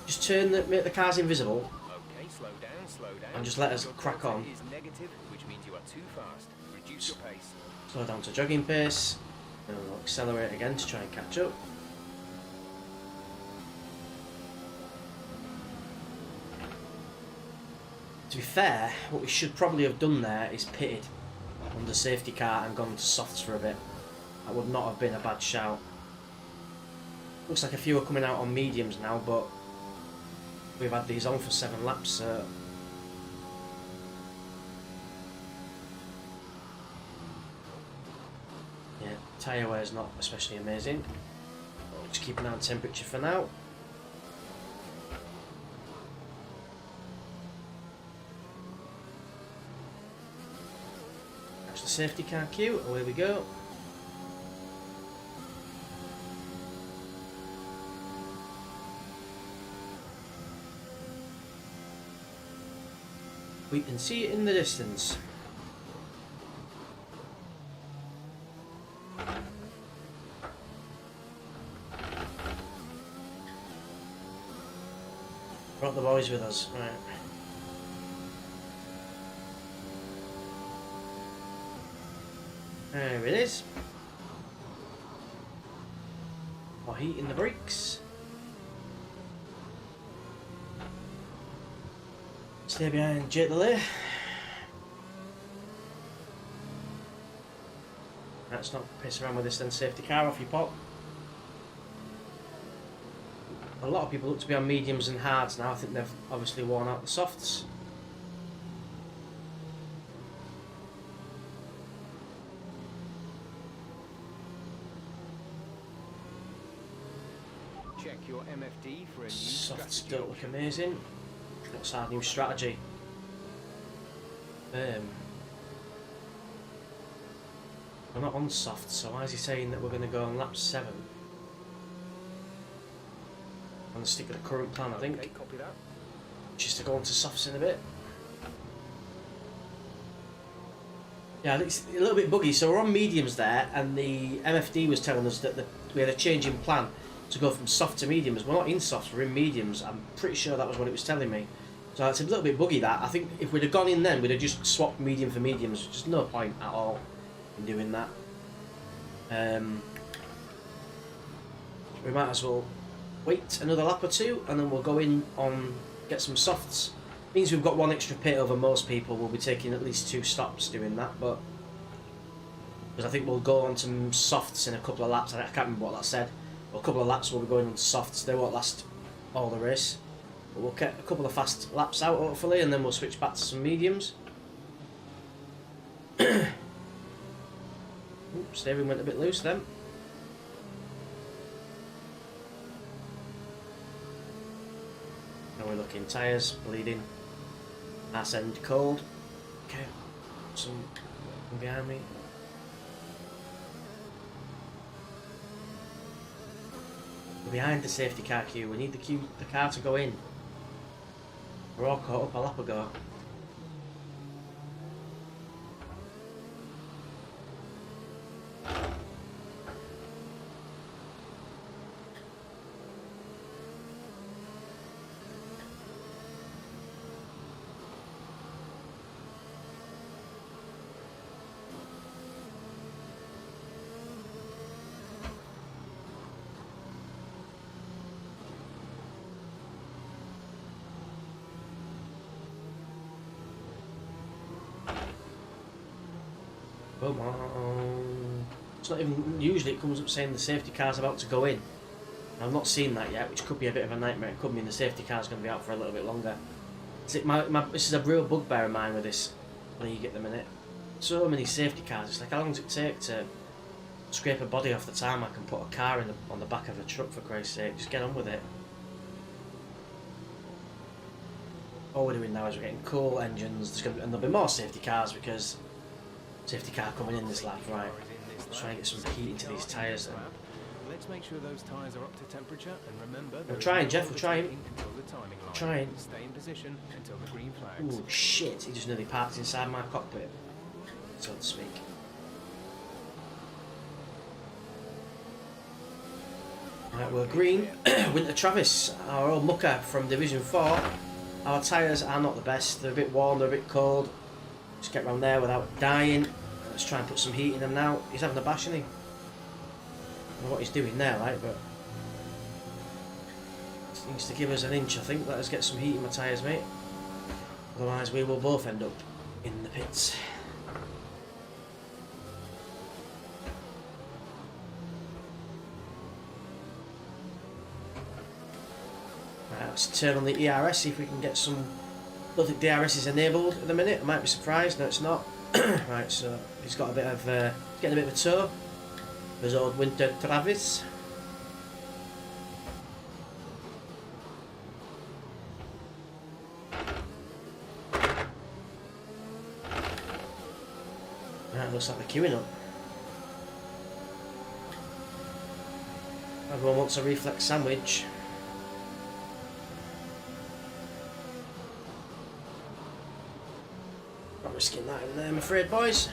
S1: just make the cars invisible.
S2: Okay, slow down,
S1: and just let us crack on.
S2: Is negative, which means you are too fast. Reduce your pace.
S1: Slow down to jogging pace, and we'll accelerate again to try and catch up. To be fair, what we should probably have done there is pitted on the safety car and gone to softs for a bit. That would not have been a bad shout. Looks like a few are coming out on mediums now, but we've had these on for 7 laps, so yeah, tyre wear is not especially amazing. Just keep an eye on temperature for now. Catch the safety car cue, away we go. We can see it in the distance. Brought the boys with us, right. There it is. More heat in the brakes. Stay behind Jet Delay. Let's not piss around with this then, safety car, off you pop. A lot of people look to be on mediums and hards now. I think they've obviously worn out the softs.
S2: Check your MFD for a new
S1: Softs
S2: strategy
S1: don't look
S2: option.
S1: amazing. What's our new strategy? We're not on softs, so why is he saying that we're going to go on lap 7? I'm going to stick with the current plan, I think.
S2: Okay, copy that.
S1: Just to go on to softs in a bit. Yeah, it's a little bit buggy. So we're on mediums there, and the MFD was telling us that we had a change in plan to go from soft to mediums. We're not in softs, we're in mediums. I'm pretty sure that was what it was telling me. So it's a little bit buggy that. I think if we'd have gone in then, we'd have just swapped medium for mediums. Just no point at all in doing that. We might as well wait another lap or two, and then we'll go in on get some softs. Means we've got one extra pit over most people. We'll be taking at least 2 stops doing that, but because I think we'll go on to softs in a couple of laps. I can't remember what that said. But a couple of laps we'll be going on to softs. They won't last all the race. But we'll get a couple of fast laps out hopefully, and then we'll switch back to some mediums. Oops, steering went a bit loose then. are we looking? Tyres, bleeding. Ass end, cold. Okay, some behind me. We're behind the safety car queue. We need the car to go in. We're all caught up a lap ago. Come on. It's not even, usually it comes up saying the safety car's about to go in. I've not seen that yet, which could be a bit of a nightmare. It could mean the safety car's going to be out for a little bit longer. This is a real bugbear of mine with this league at the minute. So many safety cars. It's like, how long does it take to scrape a body off the tarmac and put a car on the back of a truck, for Christ's sake? Just get on with it. All we're doing now is we're getting cool engines. And there'll be more safety cars because safety car coming in this lap, right? Let's try and get some heat into these tyres then.
S2: Let's make sure those tyres are up to temperature and remember
S1: We're trying, Jeff, we're trying.
S2: We're
S1: trying.
S2: Stay in position until the green flags.
S1: Ooh, shit, he just nearly parked inside my cockpit, so to speak. Right, we're green. Winter Travis, our old mucker from Division 4. Our tyres are not the best. They're a bit warm, they're a bit cold. Just get round there without dying. Let's try and put some heat in them now. He's having a bash, isn't he? I don't know what he's doing there, right, but he needs to give us an inch, I think. Let us get some heat in my tyres, mate. Otherwise we will both end up in the pits. Right, let's turn on the ERS, see if we can get some. I don't think DRS is enabled at the minute. I might be surprised. No, it's not. Right, so he's got a bit of getting a bit of a tow. There's old Winter Travis. Right, looks like they're queuing up. Everyone wants a reflex sandwich. Not risking that in there, I'm afraid, boys.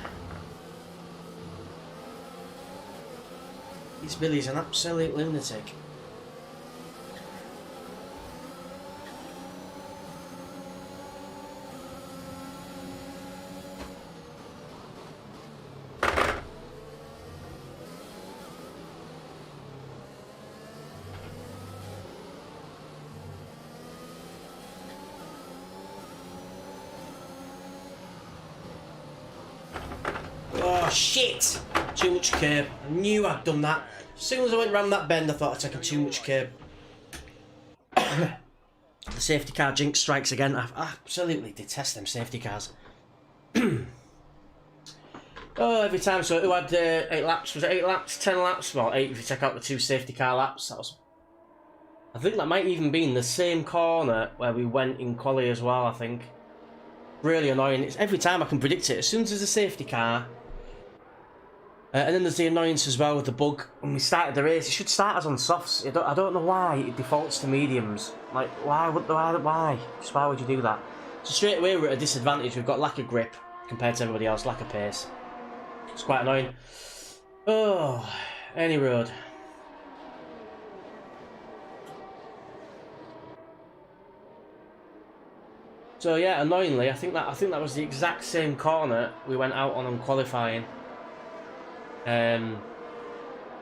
S1: This Billy's an absolute lunatic. Oh shit! Too much curb. I knew I'd done that. As soon as I went round that bend, I thought I'd taken too much curb. The safety car jinx strikes again. I absolutely detest them safety cars. Oh, every time. So who had 8 laps? Was it 8 laps? 10 laps? Well, 8 if you take out the 2 safety car laps. That was. I think that might even be in the same corner where we went in quali as well. I think. Really annoying. It's every time I can predict it. As soon as there's a safety car. And then there's the annoyance as well with the bug. When we started the race, it should start us on softs. I don't know why it defaults to mediums. Like, why? Just why would you do that? So straight away we're at a disadvantage. We've got lack of grip compared to everybody else, lack of pace. It's quite annoying. Oh, any road. So yeah, annoyingly, I think that was the exact same corner we went out on qualifying.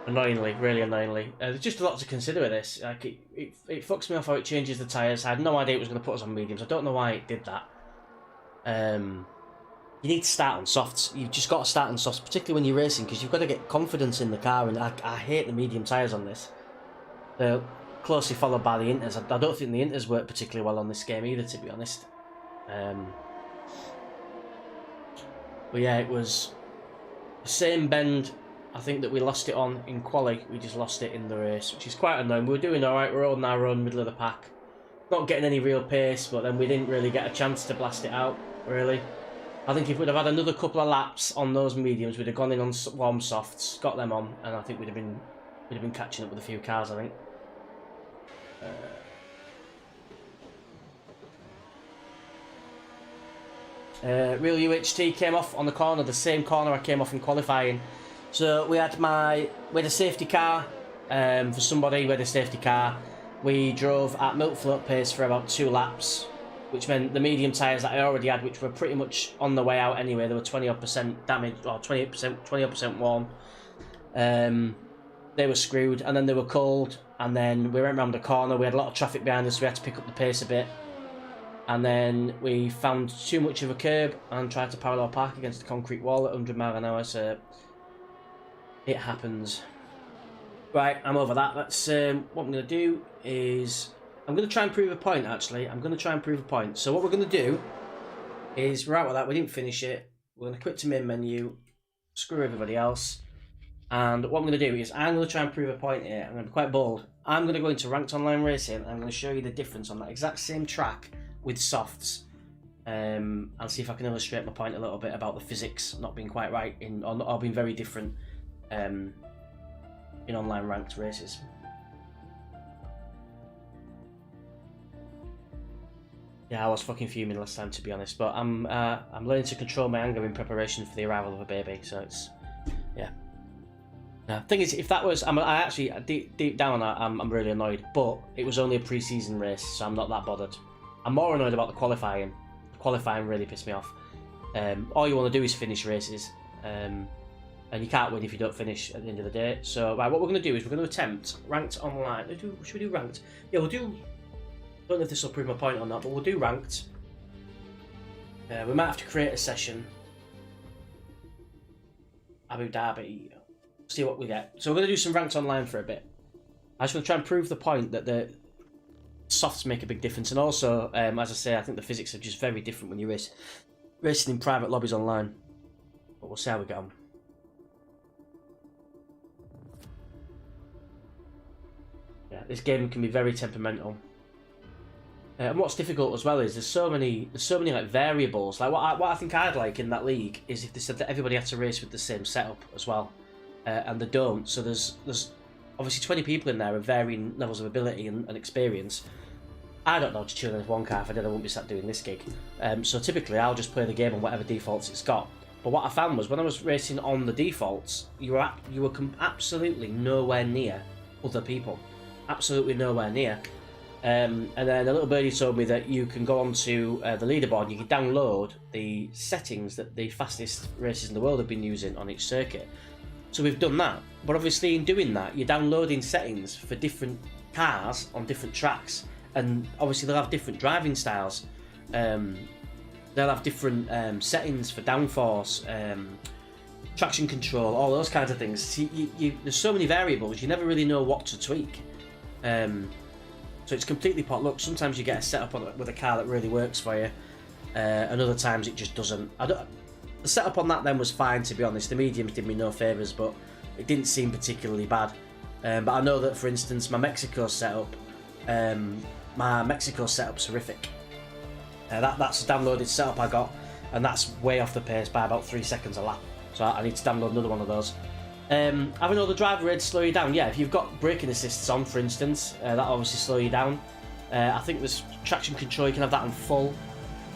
S1: Annoyingly, really annoyingly. There's just a lot to consider with this. Like it fucks me off how it changes the tyres. I had no idea it was going to put us on mediums. I don't know why it did that. You need to start on softs. You've just got to start on softs, particularly when you're racing, because you've got to get confidence in the car. And I hate the medium tyres on this. They're closely followed by the inters. I don't think the inters work particularly well on this game either, to be honest. But yeah, it was the same bend. I think that we lost it on in quali. We just lost it in the race, which is quite annoying. We were doing all right. We're holding our own, middle of the pack. not getting any real pace, but then we didn't really get a chance to blast it out, really. I think if we'd have had another couple of laps on those mediums, we'd have gone in on warm softs, got them on, and I think we'd have been catching up with a few cars, I think. Real UHT came off on the corner, the same corner I came off in qualifying. So we had a safety car for somebody. We had a safety car. We drove at milk float pace for about 2 laps, which meant the medium tyres that I already had, which were pretty much on the way out anyway, they were 20% damaged, or 20% worn. They were screwed, and then they were cold, and then we went around the corner. We had a lot of traffic behind us, so we had to pick up the pace a bit. And then we found too much of a curb and tried to parallel park against the concrete wall at 100 miles an hour, so it happens. Right, I'm over that. That's what I'm going to do is I'm going to try and prove a point, actually. I'm going to try and prove a point. So what we're going to do is, we're out with that, we didn't finish it. We're going to quit to main menu, screw everybody else. And what I'm going to do is I'm going to try and prove a point here. I'm going to be quite bold. I'm going to go into ranked online racing and I'm going to show you the difference on that exact same track with softs, and see if I can illustrate my point a little bit about the physics not being quite right or being very different in online ranked races. Yeah, I was fucking fuming last time, to be honest, but I'm learning to control my anger in preparation for the arrival of a baby. So it's yeah. The thing is, if that was, I actually deep down I'm really annoyed, but it was only a pre-season race, so I'm not that bothered. I'm more annoyed about the qualifying. The qualifying really pissed me off. All you want to do is finish races, and you can't win if you don't finish at the end of the day. So, right, what we're going to do is we're going to attempt ranked online. Should we do ranked? Yeah, we'll do. I don't know if this will prove my point or not, but we'll do ranked. We might have to create a session. Abu Dhabi. See what we get. So we're going to do some ranked online for a bit. I just want to try and prove the point that the softs make a big difference, and also, as I say, I think the physics are just very different when you're racing in private lobbies online. But we'll see how we get on. Yeah, this game can be very temperamental. And what's difficult as well is there's so many like variables. Like what I think I'd like in that league is if they said that everybody had to race with the same setup as well, and they don't. So there's obviously 20 people in there of varying levels of ability and experience. I don't know to chill in one car. If I did, I wouldn't be sat doing this gig. So typically I'll just play the game on whatever defaults it's got. But what I found was when I was racing on the defaults, you were absolutely nowhere near other people. Absolutely nowhere near. And then a little birdie told me that you can go onto the leaderboard, you can download the settings that the fastest racers in the world have been using on each circuit. So we've done that, but obviously in doing that, you're downloading settings for different cars on different tracks, and obviously they'll have different driving styles. They'll have different settings for downforce, traction control, all those kinds of things. So there's so many variables, you never really know what to tweak. So it's completely pot luck. Sometimes you get a setup with a car that really works for you, and other times it just doesn't. The setup on that then was fine, to be honest. The mediums did me no favours, but it didn't seem particularly bad. But I know that, for instance, my Mexico setup's horrific. That's a downloaded setup I got, and that's way off the pace by about 3 seconds a lap. So I need to download another one of those. Having all the driver aids slow you down. Yeah, if you've got braking assists on, for instance, that'll obviously slow you down. I think there's traction control, you can have that on full.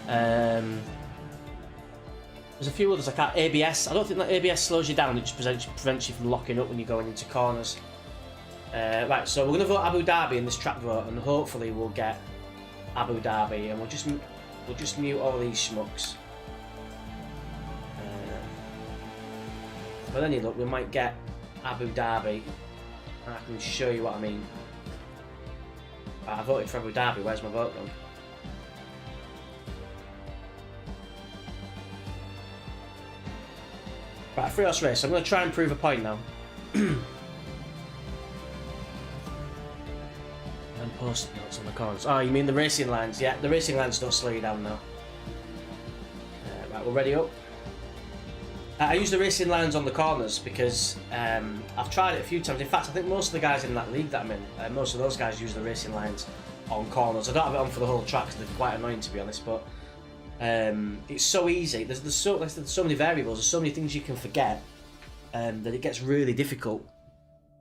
S1: There's a few others I can't. ABS, I don't think that ABS slows you down, it just prevents you from locking up when you're going into corners. Right, so we're going to vote Abu Dhabi in this track vote, and hopefully we'll get Abu Dhabi, and we'll just mute all these schmucks. But any luck, we might get Abu Dhabi, and I can show you what I mean. I voted for Abu Dhabi, where's my vote gone? Right, free horse race, I'm going to try and prove a point now. And post notes on the corners. Oh, you mean the racing lines? Yeah, the racing lines don't slow you down now. Right, we're ready up. I use the racing lines on the corners because I've tried it a few times. In fact, I think most of the guys in that league that I'm in, most of those guys use the racing lines. on corners. I don't have it on for the whole track because they're quite annoying, to be honest, but it's so easy. There's so many variables, there's so many things you can forget that it gets really difficult.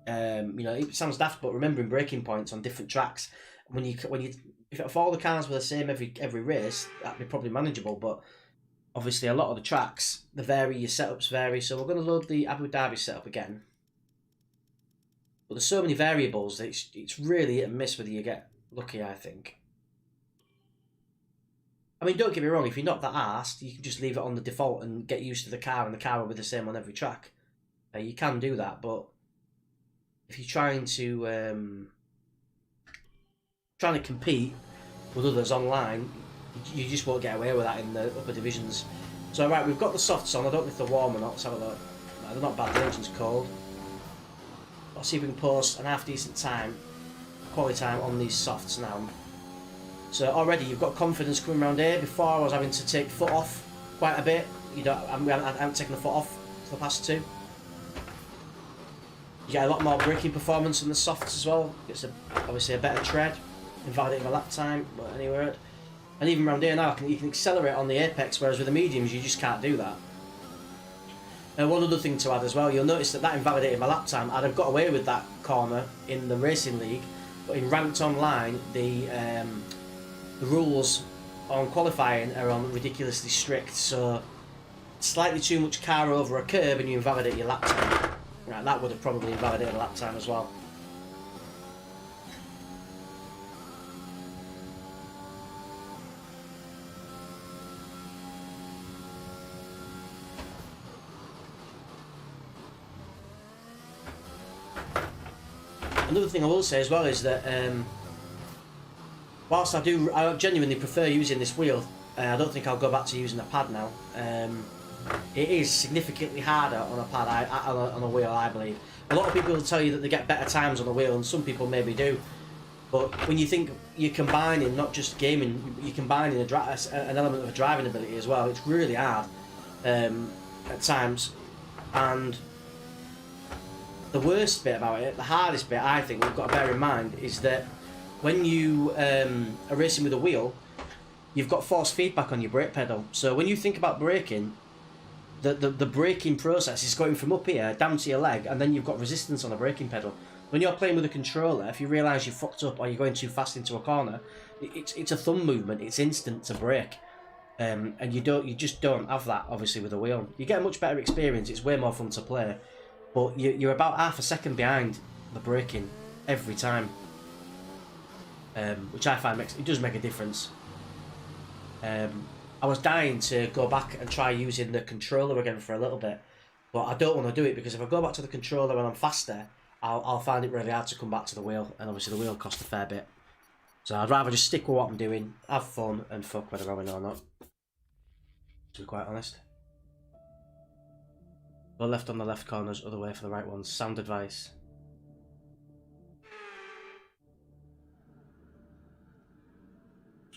S1: You know, it sounds daft, but remembering braking points on different tracks, if all the cars were the same every race, that'd be probably manageable, but obviously a lot of the tracks, your setups vary, so we're going to load the Abu Dhabi setup again. But there's so many variables that it's really hit and miss whether you get lucky, I think. I mean, don't get me wrong, if you're not that arsed, you can just leave it on the default and get used to the car, and the car will be the same on every track. You can do that, but if you're trying to compete with others online, you just won't get away with that in the upper divisions. So right, we've got the softs on. I don't know if they're warm or not. Let's have a look. No, they're not bad. The engine's cold. Let's see if we can post an half decent time, quality time on these softs now. So already you've got confidence coming around here. Before I was having to take foot off quite a bit. I haven't taken the foot off for the past two. You get a lot more braking performance in the softs as well. It's obviously a better tread, invalidating my lap time, but anyway. And even around here now, you can accelerate on the apex, whereas with the mediums you just can't do that. One other thing to add as well, you'll notice that invalidated my lap time. I'd have got away with that corner in the racing league, but in ranked online, the rules on qualifying are ridiculously strict. So slightly too much car over a curb and you invalidate your lap time. Right, that would have probably invalidated a lap time as well. Another thing I will say as well is that whilst I genuinely prefer using this wheel, I don't think I'll go back to using a pad now. It is significantly harder on a pad, on a wheel, I believe. A lot of people will tell you that they get better times on the wheel, and some people maybe do. But when you think you're combining not just gaming, you're combining an element of a driving ability as well. It's really hard at times. And the worst bit about it, the hardest bit I think we've got to bear in mind, is that when you are racing with a wheel, you've got force feedback on your brake pedal. So when you think about braking, the braking process is going from up here down to your leg, and then you've got resistance on the braking pedal. When you're playing with a controller, if you realise you fucked up or you're going too fast into a corner, it's a thumb movement. It's instant to brake, and you just don't have that obviously with a wheel. You get a much better experience. It's way more fun to play, but you're about half a second behind the braking every time, which I find it does make a difference. I was dying to go back and try using the controller again for a little bit, but I don't want to do it because if I go back to the controller and I'm faster, I'll find it really hard to come back to the wheel, and obviously the wheel costs a fair bit. So I'd rather just stick with what I'm doing, have fun, and fuck whether I win or not, to be quite honest. Go left on the left corners, other way for the right ones. Sound advice.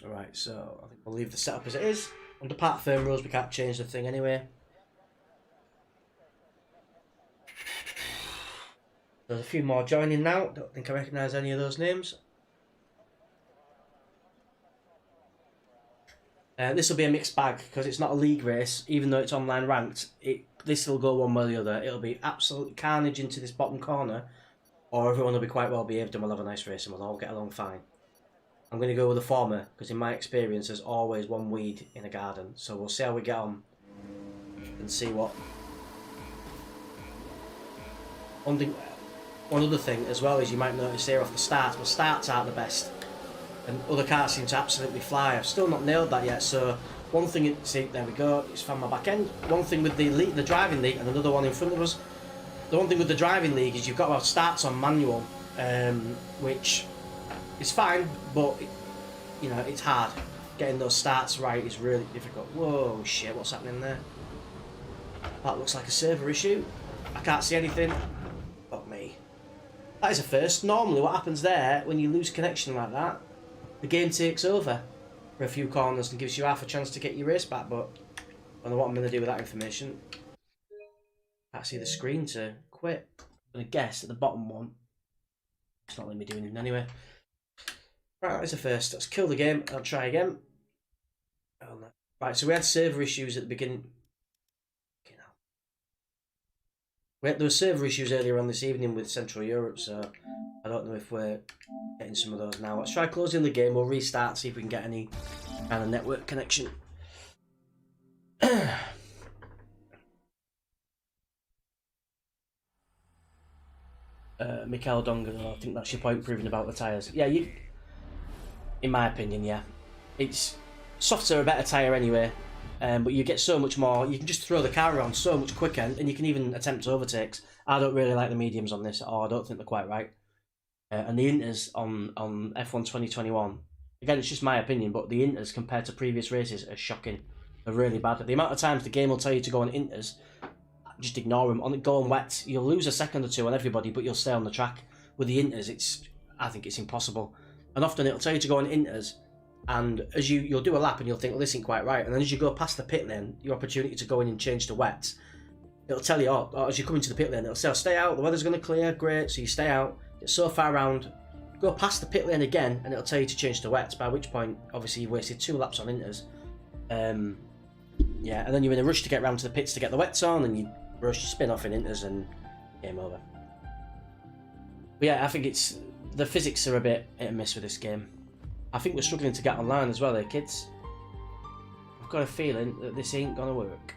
S1: Alright, so I think we'll leave the setup as it is. Under part firm rules, we can't change the thing anyway. There's a few more joining now. Don't think I recognise any of those names. This will be a mixed bag because it's not a league race, even though it's online ranked. This will go one way or the other. It'll be absolute carnage into this bottom corner, or everyone will be quite well behaved and we'll have a nice race and we'll all get along fine. I'm going to go with the former because in my experience there's always one weed in a garden. So we'll see how we get on and see what. One other thing as well is you might notice here off the starts, but starts aren't the best. And other cars seem to absolutely fly. I've still not nailed that yet. So one thing, see, there we go, it's found my back end. One thing with the driving league and another one in front of us. The one thing with the driving league is you've got to have starts on manual, which is fine, but you know, it's hard. Getting those starts right is really difficult. Whoa, shit, what's happening there? That looks like a server issue. I can't see anything. Fuck me. That is a first. Normally what happens there, when you lose connection like that, the game takes over for a few corners and gives you half a chance to get your race back, but I don't know what I'm going to do with that information. Can't see the screen to quit. I'm going to guess at the bottom one. It's not letting me do anything anyway. Right, that's the first. Let's kill the game. I'll try again. Oh, no. Right, so we had server issues at the beginning. Okay, there were server issues earlier on this evening with Central Europe, so I don't know if we're getting some of those now. Let's try closing the game. We'll restart, see if we can get any kind of network connection. Mikel Dongan, I think that's your point proving about the tyres. Yeah, in my opinion, yeah. It's softs are a better tyre anyway, but you get so much more. You can just throw the car around so much quicker, and you can even attempt overtakes. I don't really like the mediums on this at all. I don't think they're quite right. And the inters on F1 2021, again, it's just my opinion, but the inters compared to previous races are shocking. They're really bad. The amount of times the game will tell you to go on inters, just ignore them. On going wet, you'll lose a second or two on everybody, but you'll stay on the track. With the inters, I think it's impossible. And often it'll tell you to go on inters, and as you'll do a lap and you'll think, well, this ain't quite right. And then as you go past the pit lane, your opportunity to go in and change to wet, it'll tell you, as you come into the pit lane, it'll say, stay out, the weather's going to clear, great. So you stay out, get so far around, go past the pit lane again, and it'll tell you to change to wet. By which point, obviously, you've wasted 2 laps on inters. Yeah, and then you're in a rush to get round to the pits to get the wets on, and you rush, spin off in inters, and game over. But yeah, I think the physics are a bit hit and miss with this game. I think we're struggling to get online as well, kids. I've got a feeling that this ain't gonna work.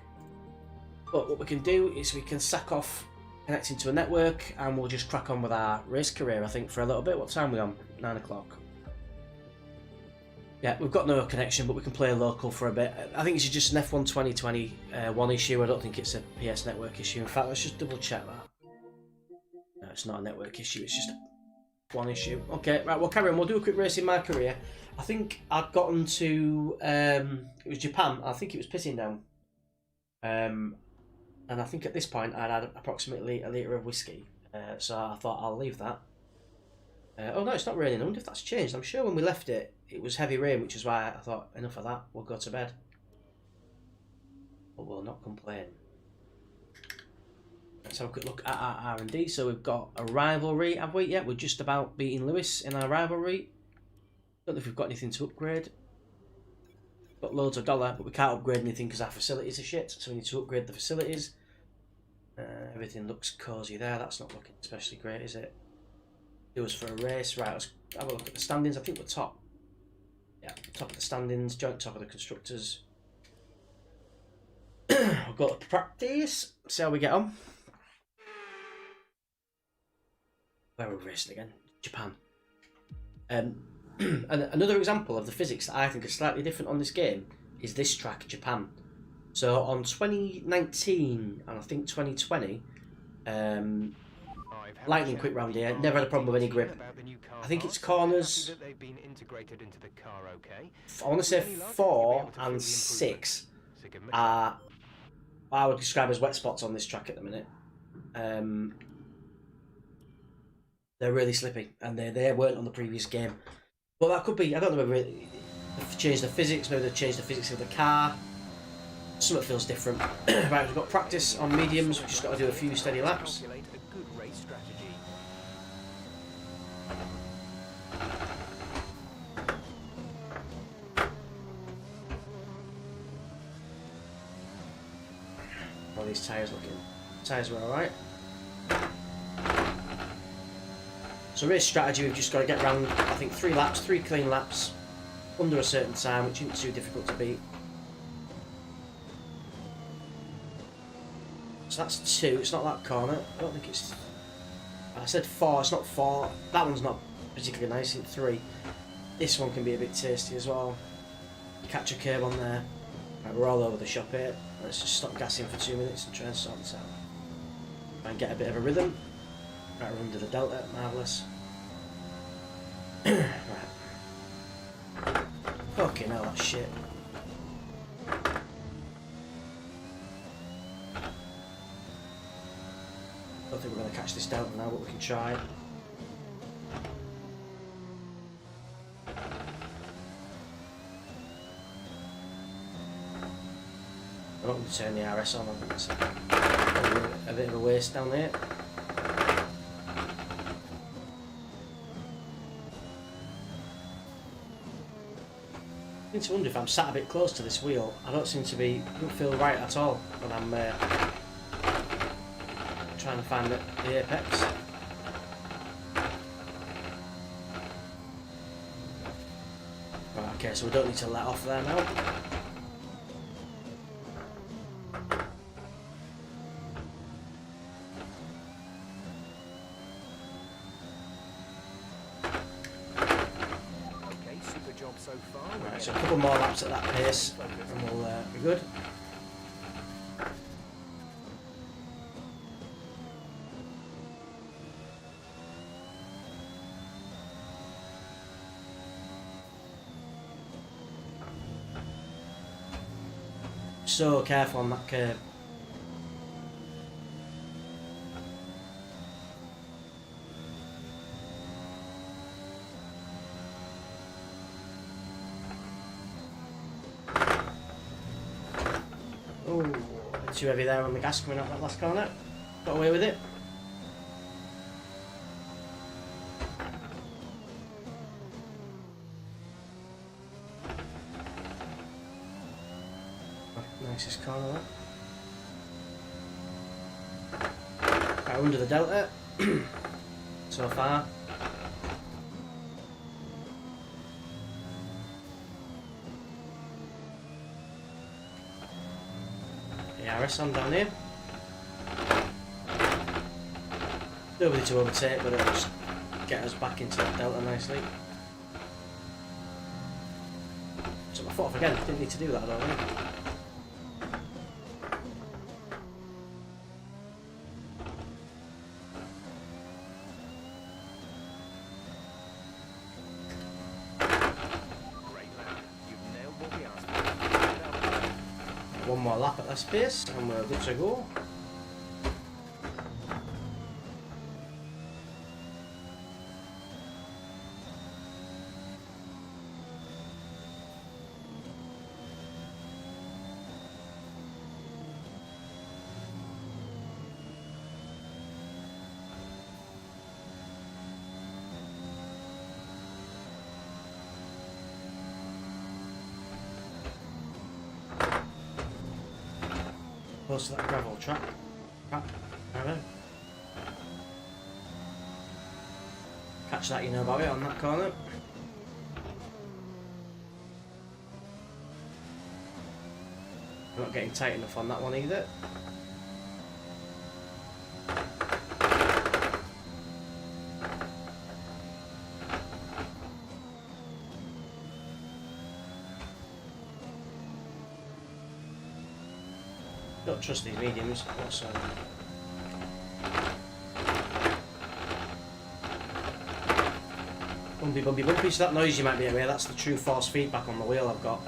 S1: But what we can do is we can sack off connecting to a network, and we'll just crack on with our race career, I think, for a little bit. What time are we on? 9 o'clock. Yeah, we've got no connection, but we can play local for a bit. I think it's just an F1 2020 one issue. I don't think it's a PS network issue. In fact, let's just double check that. No, it's not a network issue. It's just one issue. Okay, right, we'll carry on. We'll do a quick race in my career. I think I'd gotten to, it was Japan. I think it was pissing down. And I think at this point I'd had approximately a litre of whiskey. So I thought I'll leave that. Oh no, it's not raining. I wonder if that's changed. I'm sure when we left it, it was heavy rain, which is why I thought, enough of that, we'll go to bed. But we'll not complain. Let's have a quick look at our R&D. So we've got a rivalry, have we? Yeah, we're just about beating Lewis in our rivalry. Don't know if we've got anything to upgrade. Got loads of dollar, but we can't upgrade anything because our facilities are shit, so we need to upgrade the facilities. Everything looks cosy there. That's not looking especially great, is it? Do us for a race. Right, let's have a look at the standings. I think we're top. Yeah, top of the standings, joint top of the constructors. We'll go to practice, see how we get on. Where are we racing again? Japan. And another example of the physics that I think is slightly different on this game is this track, Japan. So on 2019 and I think 2020, lightning quick round here, never had a problem with any grip. I think it's corners, I want to say 4 and 6 are what I would describe as wet spots on this track at the minute. They're really slippy, and they weren't on the previous game. But that could be, I don't know whether they've changed the physics, maybe they've changed the physics of the car. Something feels different. Right, we've got practice on mediums, we've just got to do a few steady laps. Well, these tyres looking, tyres were alright. So race strategy, we've just got to get round, I think 3 laps, 3 clean laps, under a certain time, which isn't too difficult to beat. So that's 2, it's not that corner, I don't think it's, I said 4, it's not 4, that one's not particularly nice in 3. This one can be a bit tasty as well. Catch a curb on there. Right, we're all over the shop here, let's just stop gassing for 2 minutes and try and sort this out. Try and get a bit of a rhythm. Right, we're under the delta, marvellous. Right. Fucking hell, that's shit. Don't think we're going to catch this delta now, but we can try. I'm not going to turn the RS on, I think it's a bit of a waste down there. I seem to wonder if I'm sat a bit close to this wheel. I don't seem to be, don't feel right at all when I'm trying to find the apex. Right, okay, so we don't need to let off there now.
S2: So far.
S1: Right, so a couple more laps at that pace and we'll be good. So careful on that curve. Oh, too heavy there on the gas coming out that last corner. Got away with it. Nicest corner that. Right, under the delta so far. DTR-Racing on down here. Nobody to overtake, but it'll just get us back into that delta nicely. So my foot off again, didn't need to do that, I don't think. One more lap at this pace and we're good to go. Close to that gravel track. Catch that, you know about it, on that corner. I'm not getting tight enough on that one either. Don't trust these mediums whatsoever. Bumpy, bumpy, bumpy. So that noise you might be aware, that's the true force feedback on the wheel I've got.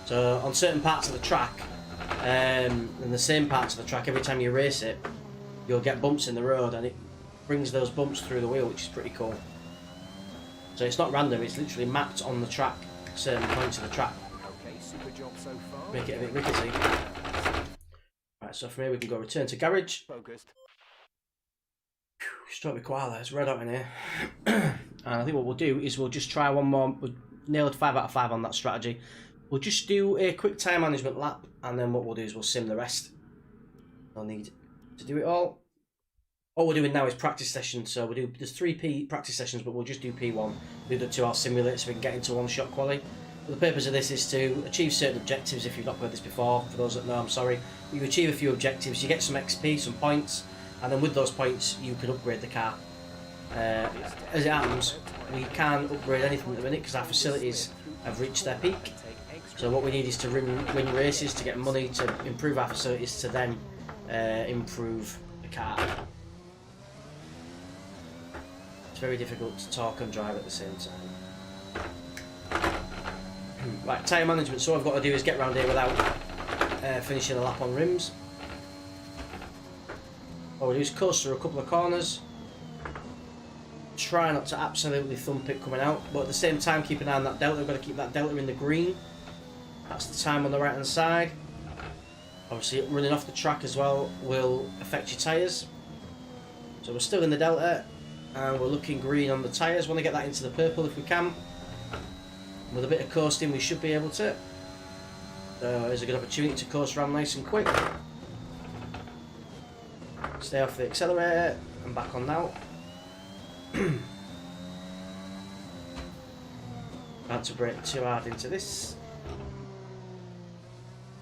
S1: So on certain parts of the track, in the same parts of the track, every time you race it, you'll get bumps in the road, and it brings those bumps through the wheel, which is pretty cool. So it's not random; it's literally mapped on the track, certain points of the track.
S2: Okay, super job so far.
S1: Make it a bit rickety. Right, so from here we can go return to garage.
S2: Focused.
S1: Struck me quite there, it's red out in here. And I think what we'll do is we'll just try one more. We nailed 5 out of 5 on that strategy. We'll just do a quick time management lap, and then what we'll do is we'll sim the rest. I'll need to do it all. All we're doing now is practice sessions, so we'll do, there's 3 practice sessions, but we'll just do P1. The other 2 I'll simulate so we can get into one-shot quali. But the purpose of this is to achieve certain objectives. If you've not played this before, for those that know, I'm sorry. You achieve a few objectives, you get some XP, some points, and then with those points you can upgrade the car. As it happens, we can upgrade anything at the minute because our facilities have reached their peak. So what we need is to win races to get money to improve our facilities to then improve the car. It's very difficult to talk and drive at the same time. Right, tyre management. So what I've got to do is get around here without finishing a lap on rims. What we'll do is coast through a couple of corners. Try not to absolutely thump it coming out, but at the same time keep an eye on that delta. We've got to keep that delta in the green. That's the time on the right hand side. Obviously running off the track as well will affect your tyres. So we're still in the delta and we're looking green on the tyres. Want to get that into the purple if we can. With a bit of coasting, we should be able to. So here's a good opportunity to coast around nice and quick. Stay off the accelerator and back on now. Had to brake too hard into this.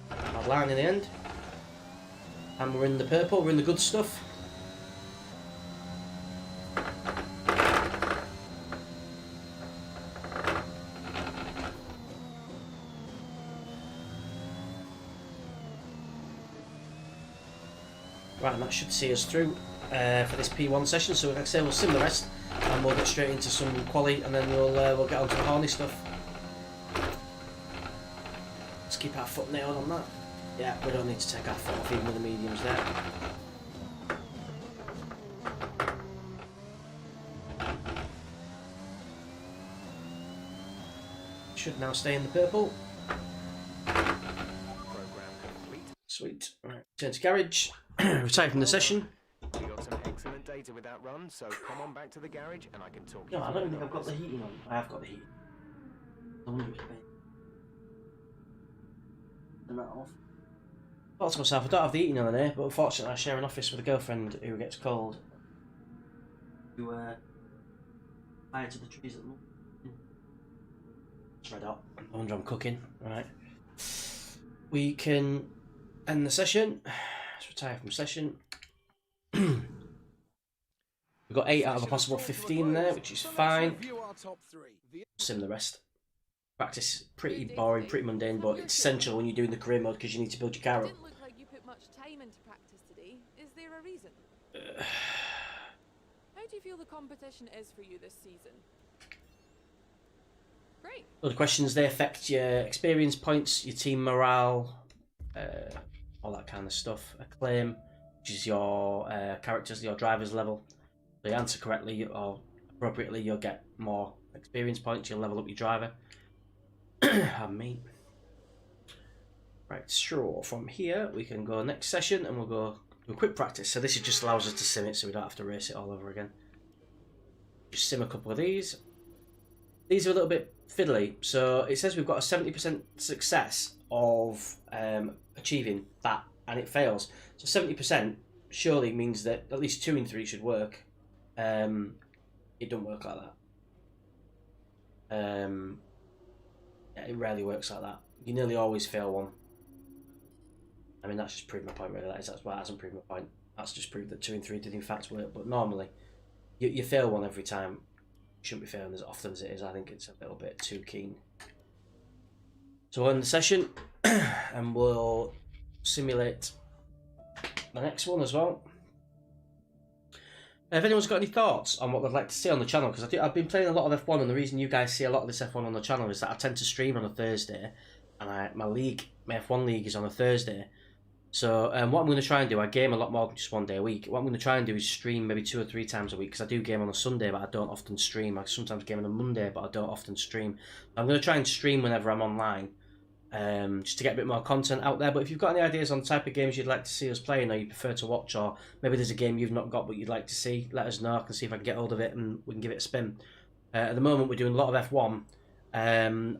S1: Bad line in the end. And we're in the purple, we're in the good stuff. Right, and that should see us through for this P1 session. So like I say, we'll sim the rest and we'll get straight into some quali, and then we'll get onto the horny stuff. Let's keep our foot nailed on that. Yeah, we don't need to take our foot off even with the mediums there. Should now stay in the purple. Sweet. Right, turn to garage. Retire from the session.
S2: We got some excellent data with that run, so come on back to the garage and I can talk you.
S1: No, I don't think I've got the heating on. I have got the heating. Turn that off. Thought to myself, I don't have the heating on there, but unfortunately I share an office with a girlfriend who gets cold. Who fire to the trees at the moment. It's red hot. No wonder I'm cooking. Right. We can end the session. Let's retire from session. We've got 8 out of a possible 15 there, which is fine. Sim the rest. Practice pretty boring, pretty mundane, but it's essential when you're doing the career mode because you need to build your car up.
S3: Didn't look like you put much time into practice today. Is there a reason? How do you feel the competition is for you this season? Great.
S1: Other questions, they affect your experience points, your team morale, all that kind of stuff. Acclaim, which is your characters, your driver's level. So you answer correctly or appropriately, you'll get more experience points, you'll level up your driver. Me. Right, so from here we can go next session and we'll go do a quick practice. So this just allows us to sim it so we don't have to race it all over again. Just sim a couple of these. These are a little bit fiddly. So it says we've got a 70% success of achieving that, and it fails. So 70% surely means that at least 2 in 3 should work. It don't work like that. Yeah, it rarely works like that. You nearly always fail one. I mean, that's just proved my point, really. That's why it hasn't proved my point. That's just proved that 2 in 3 did in fact work. But normally, you fail one every time. You shouldn't be failing as often as it is. I think it's a little bit too keen. So we'll end the session, and we'll simulate the next one as well. If anyone's got any thoughts on what they'd like to see on the channel, because I've been playing a lot of F1, and the reason you guys see a lot of this F1 on the channel is that I tend to stream on a Thursday, and my F1 league is on a Thursday. So what I'm going to try and do, I game a lot more than just 1 day a week. What I'm going to try and do is stream maybe 2 or 3 times a week, because I do game on a Sunday, but I don't often stream. I sometimes game on a Monday, but I don't often stream. I'm going to try and stream whenever I'm online, just to get a bit more content out there. But if you've got any ideas on the type of games you'd like to see us playing, or you prefer to watch, or maybe there's a game you've not got but you'd like to see, let us know. I can see if I can get hold of it and we can give it a spin. At the moment we're doing a lot of F1.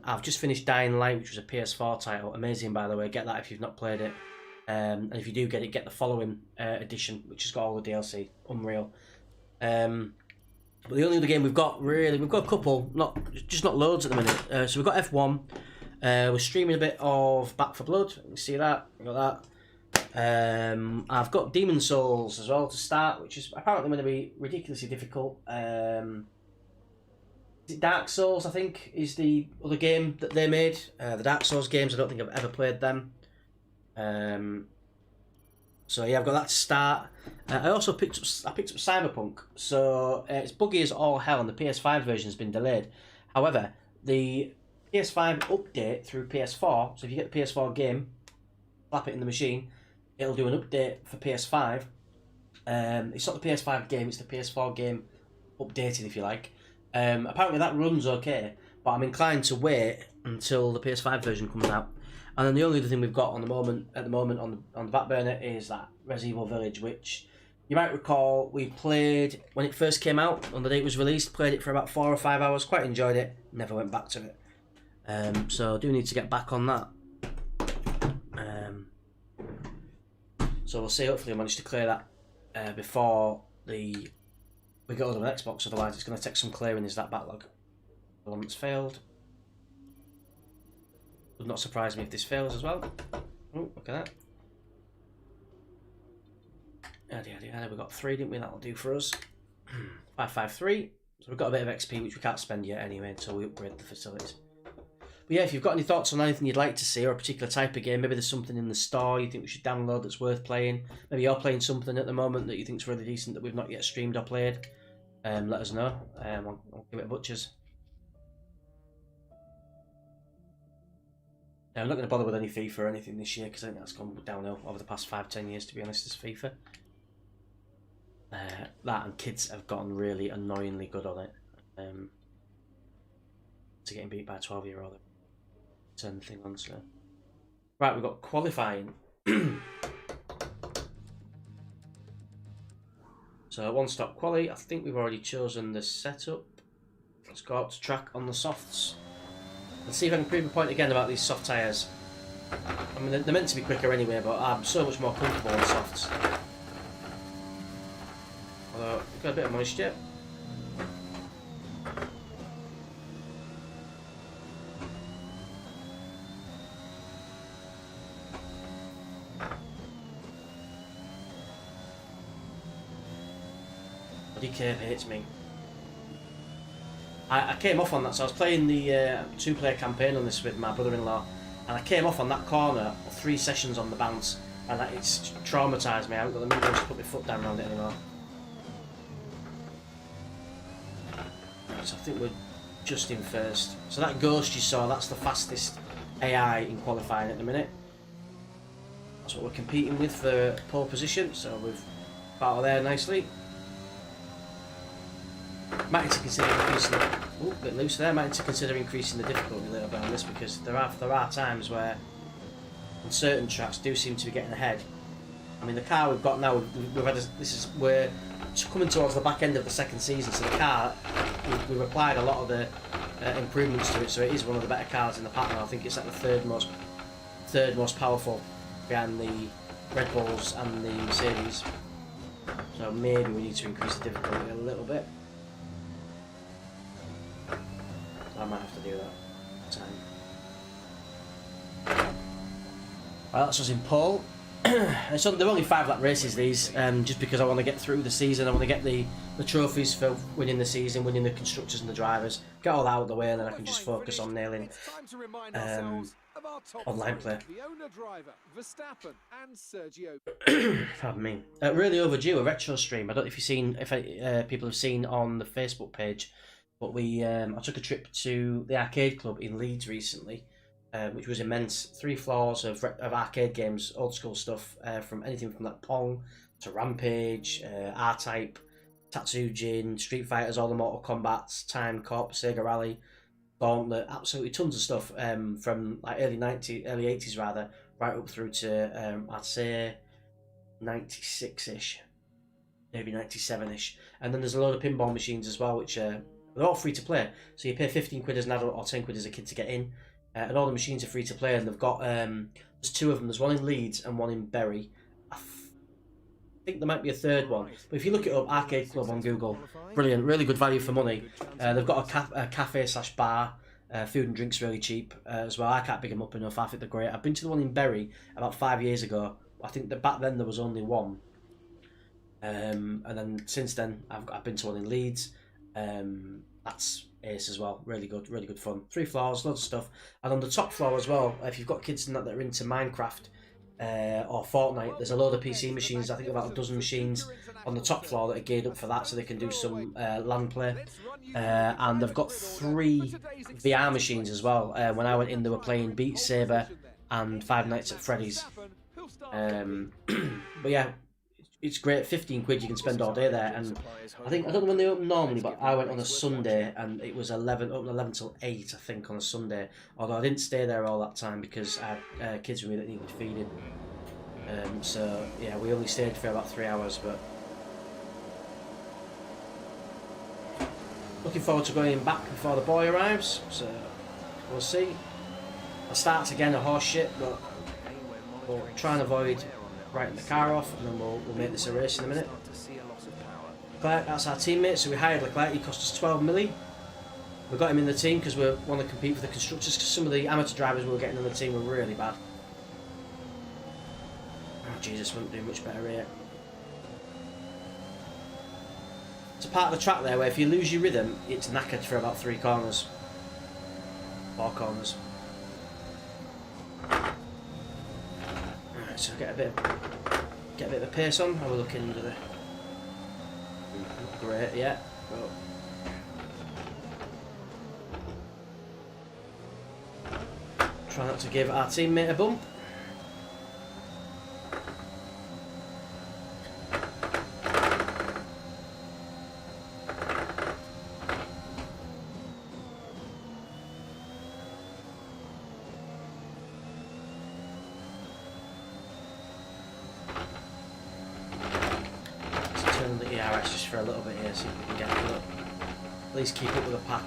S1: I've just finished Dying Light, which was a PS4 title. Amazing, by the way. Get that if you've not played it. And if you do get it, get the following edition, which has got all the DLC. Unreal. But the only other game we've got, really, we've got a couple, not loads at the minute. So we've got F1. We're streaming a bit of Back 4 Blood. You can see that. We've got that. I've got Demon Souls as well to start, which is apparently going to be ridiculously difficult. Is it Dark Souls, I think, is the other game that they made. The Dark Souls games, I don't think I've ever played them. So yeah, I've got that to start. I also picked up Cyberpunk. So it's buggy as all hell, and the PS5 version has been delayed. However, the PS5 update through PS4. So if you get the PS4 game, slap it in the machine, it'll do an update for PS5. It's not the PS5 game; it's the PS4 game updated, if you like. Apparently that runs okay, but I'm inclined to wait until the PS5 version comes out. And then the only other thing we've got at the moment on the back burner is that Resident Evil Village, which you might recall we played when it first came out, on the day it was released. Played it for about 4 or 5 hours, quite enjoyed it, never went back to it. So I do need to get back on that. So we'll see. Hopefully I manage to clear that before we get hold of an Xbox. Otherwise it's going to take some clearing. Is that backlog the one that's failed? Would not surprise me if this fails as well. Oh, look at that. Yeah, we got 3, didn't we? That'll do for us. 553. So we've got a bit of XP which we can't spend yet anyway until we upgrade the facilities. But yeah, if you've got any thoughts on anything you'd like to see or a particular type of game, maybe there's something in the store you think we should download that's worth playing. Maybe you're playing something at the moment that you think's really decent that we've not yet streamed or played. Let us know. I'll give it a butcher's. I'm not going to bother with any FIFA or anything this year because I think that's gone downhill over the past 5-10 years, to be honest, as FIFA. That and kids have gotten really annoyingly good on it. To getting beat by a 12-year-old. Turn the thing on, so. Right, we've got qualifying. So one-stop quali. I think we've already chosen the setup. Let's go out to track on the softs. Let's see if I can prove a point again about these soft tyres. I mean, they're meant to be quicker anyway, but I'm so much more comfortable on softs. Although, we've got a bit of moisture. Bloody curve hates me. I came off on that, so I was playing the 2-player campaign on this with my brother-in-law, and I came off on that corner 3 sessions on the bounce, and it's traumatised me. I haven't got the means to put my foot down around it anymore. Right, so I think we're just in first. So that Ghost you saw, that's the fastest AI in qualifying at the minute. That's what we're competing with for pole position, so we've battled there nicely. Might need to consider increasing. Oh, a bit loose there. Might need to consider increasing the difficulty a little bit on this because there are times where on certain tracks do seem to be getting ahead. I mean, the car we've got now, we're coming towards the back end of the second season, so the car we've applied a lot of the improvements to it, so it is one of the better cars in the pattern. I think it's like the third most powerful behind the Red Bulls and the Mercedes. So maybe we need to increase the difficulty a little bit. I might have to do that time. Well, that's us in pole. So they're only 5-lap races these, just because I want to get through the season. I want to get the trophies for winning the season, winning the constructors and the drivers, get all that out of the way, and then I can just focus on nailing online play. Pardon me. Really overdue a retro stream. I don't know if you've seen, people have seen on the Facebook page. But I took a trip to the arcade club in Leeds recently, which was immense. 3 floors of arcade games, old school stuff, from anything from like Pong to Rampage, R-Type, Tatsujin, Street Fighters, all the Mortal Kombats, Time Cop, Sega Rally, Gauntlet, absolutely tons of stuff from like early 80s rather, right up through to I'd say 96-ish, maybe 97-ish. And then there's a load of pinball machines as well, which they're all free to play, so you pay 15 quid as an adult or 10 quid as a kid to get in, and all the machines are free to play. And they've got there's 2 of them. There's one in Leeds and one in Bury. I think there might be a third one, but if you look it up, Arcade Club on Google, brilliant, really good value for money. They've got a cafe/bar. Food and drinks really cheap as well. I can't pick them up enough. I think they're great. I've been to the one in Bury about 5 years ago. I think that back then there was only one, and then since then I've been to one in Leeds. That's ace as well. Really good fun. 3 floors, loads of stuff. And on the top floor as well, if you've got kids that are into Minecraft or Fortnite, there's a load of PC machines. I think about a dozen machines on the top floor that are geared up for that, so they can do some LAN play. And they've got 3 VR machines as well. When I went in, they were playing Beat Saber and Five Nights at Freddy's. But yeah, it's great. 15 quid you can spend all day there, and I don't know when they open normally, but I went on a Sunday and it was open 11 till 8 I think on a Sunday, although I didn't stay there all that time because I had kids with me that needed feeding, so yeah, we only stayed for about 3 hours. But looking forward to going back before the boy arrives, so We'll see. I'll start again a horse shit, but we'll try and avoid writing the car off, and then we'll make this a race in a minute. Leclerc, that's our teammate, so we hired Leclerc. He cost us 12 milli. We got him in the team because we want to compete for the constructors, because some of the amateur drivers we were getting in the team were really bad. Oh Jesus, wouldn't do much better here. It's a part of the track there where if you lose your rhythm, it's knackered for about 3 corners. 4 corners. Alright, so get a bit of a pace on. How are we looking under the... Not great yet, but... Try not to give our teammate a bump. Let's turn the ERS just for a little bit here, see if we can get it up. At least keep up with the pack.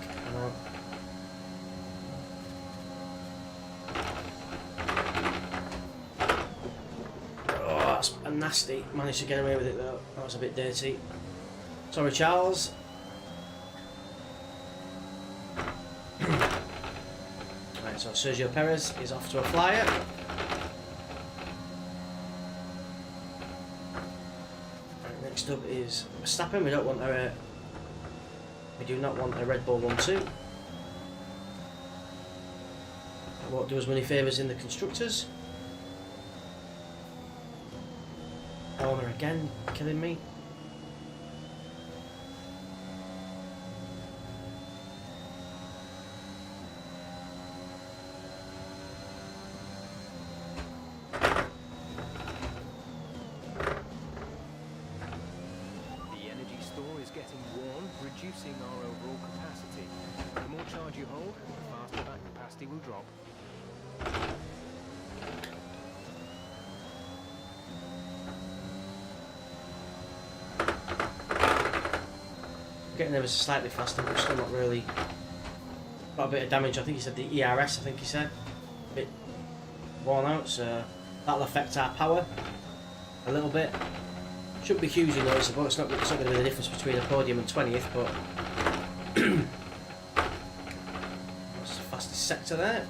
S1: Nasty. Managed to get away with it though. That was a bit dirty. Sorry, Charles. Right, so Sergio Perez is off to a flyer. Right, next up is Verstappen. We do not want a Red Bull 1-2. That won't do us many favours in the constructors. Horner again, killing me.
S2: The energy store is getting worn, reducing our overall capacity. The more charge you hold, the faster that capacity will drop.
S1: Getting there was slightly faster, but still not really. Got a bit of damage. I think he said the ERS. I think he said a bit worn out, so that'll affect our power a little bit. Shouldn't be hugely noticeable. It's not going to be the difference between a podium and 20th, but that's the fastest sector there.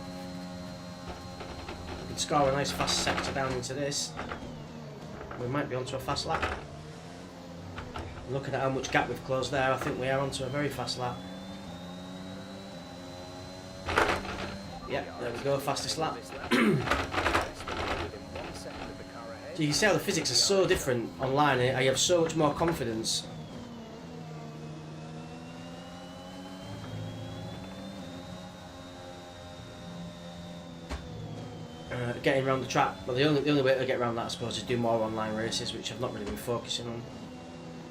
S1: We can score a nice fast sector down into this. We might be onto a fast lap. Looking at how much gap we've closed there, I think we are onto a very fast lap. Yep, there we go, fastest lap. So you can see how the physics are so different online. I have so much more confidence. Getting around the track. Well, the only way to get around that, I suppose, is do more online races, which I've not really been focusing on.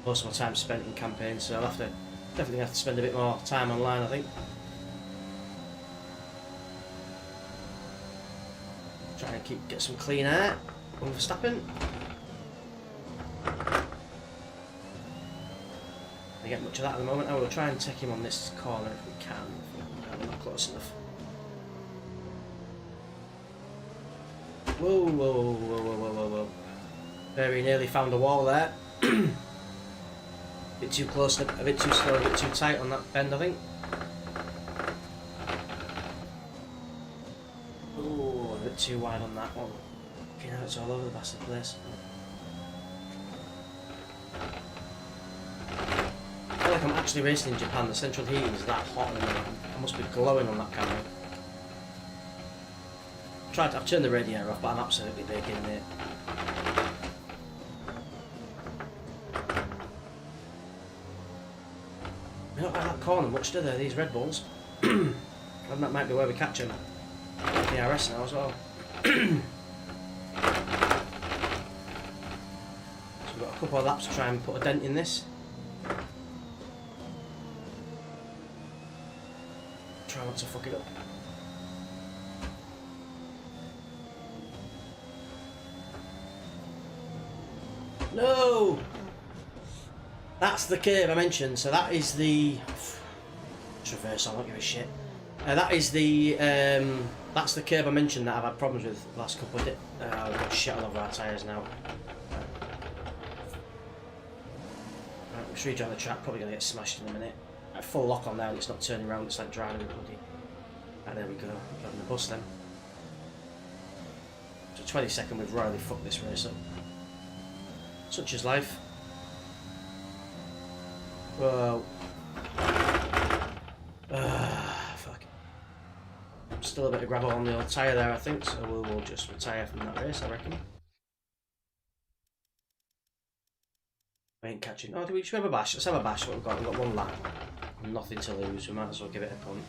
S1: Most of my time spent in campaigns, so I'll definitely have to spend a bit more time online, I think. Try and get some clean air on Verstappen. I get much of that at the moment. I will try and take him on this corner if we can. We're not close enough. Whoa, whoa, whoa, whoa, whoa, whoa, whoa. Very nearly found a wall there. A bit too close, a bit too slow, a bit too tight on that bend, I think. Oh, a bit too wide on that one. Okay, now it's all over the bastard place. I feel like I'm actually racing in Japan. The central heating is that hot and I must be glowing on that camera. I've turned the radiator off, but I'm absolutely baking in it. They don't like that corner much, do they, these Red Bulls? And that might be where we catch them. The RS now as well. So we've got a couple of laps to try and put a dent in this. Try not to fuck it up. No! That's the curve I mentioned, so that is the traverse, I don't give a shit. That is the that's the curb I mentioned that I've had problems with the last couple of days. We've got shit all over our tyres now. Right, just rejoin the track, probably going to get smashed in a minute. At full lock on now and it's not turning around, it's like driving a bloody... Right, there we go, having the bus then. So 22nd, we've royally fucked this race up. Such is life. Whoa. Fuck. Still a bit of gravel on the old tyre there, I think, so we'll just retire from that race, I reckon. I ain't catching. Oh, do we just have a bash? Let's have a bash. What we've got? We've got one lap. Nothing to lose. We might as well give it a punt.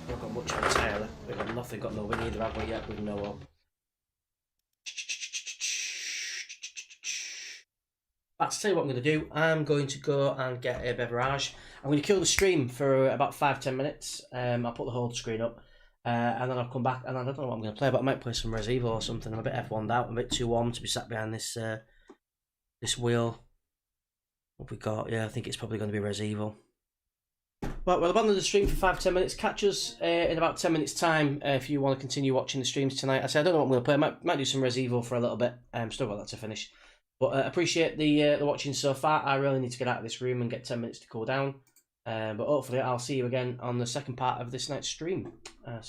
S1: We've got much of a tyre left. We've got nothing. Got no win either, have we yet? With no up. Let's tell you what I'm going to do. I'm going to go and get a beverage. I'm going to kill the stream for about 5-10 minutes. I'll put the whole screen up. And then I'll come back and I don't know what I'm going to play, but I might play some Res Evil or something. I'm a bit F1'd out. I'm a bit too warm to be sat behind this this wheel. What we got? Yeah, I think it's probably going to be Res Evil. Well, we'll abandon the stream for 5-10 minutes. Catch us in about 10 minutes time if you want to continue watching the streams tonight. I don't know what I'm going to play. I might do some Res Evil for a little bit. Still got that to finish. But appreciate the watching so far. I really need to get out of this room and get 10 minutes to cool down. But hopefully I'll see you again on the second part of this night's stream. See you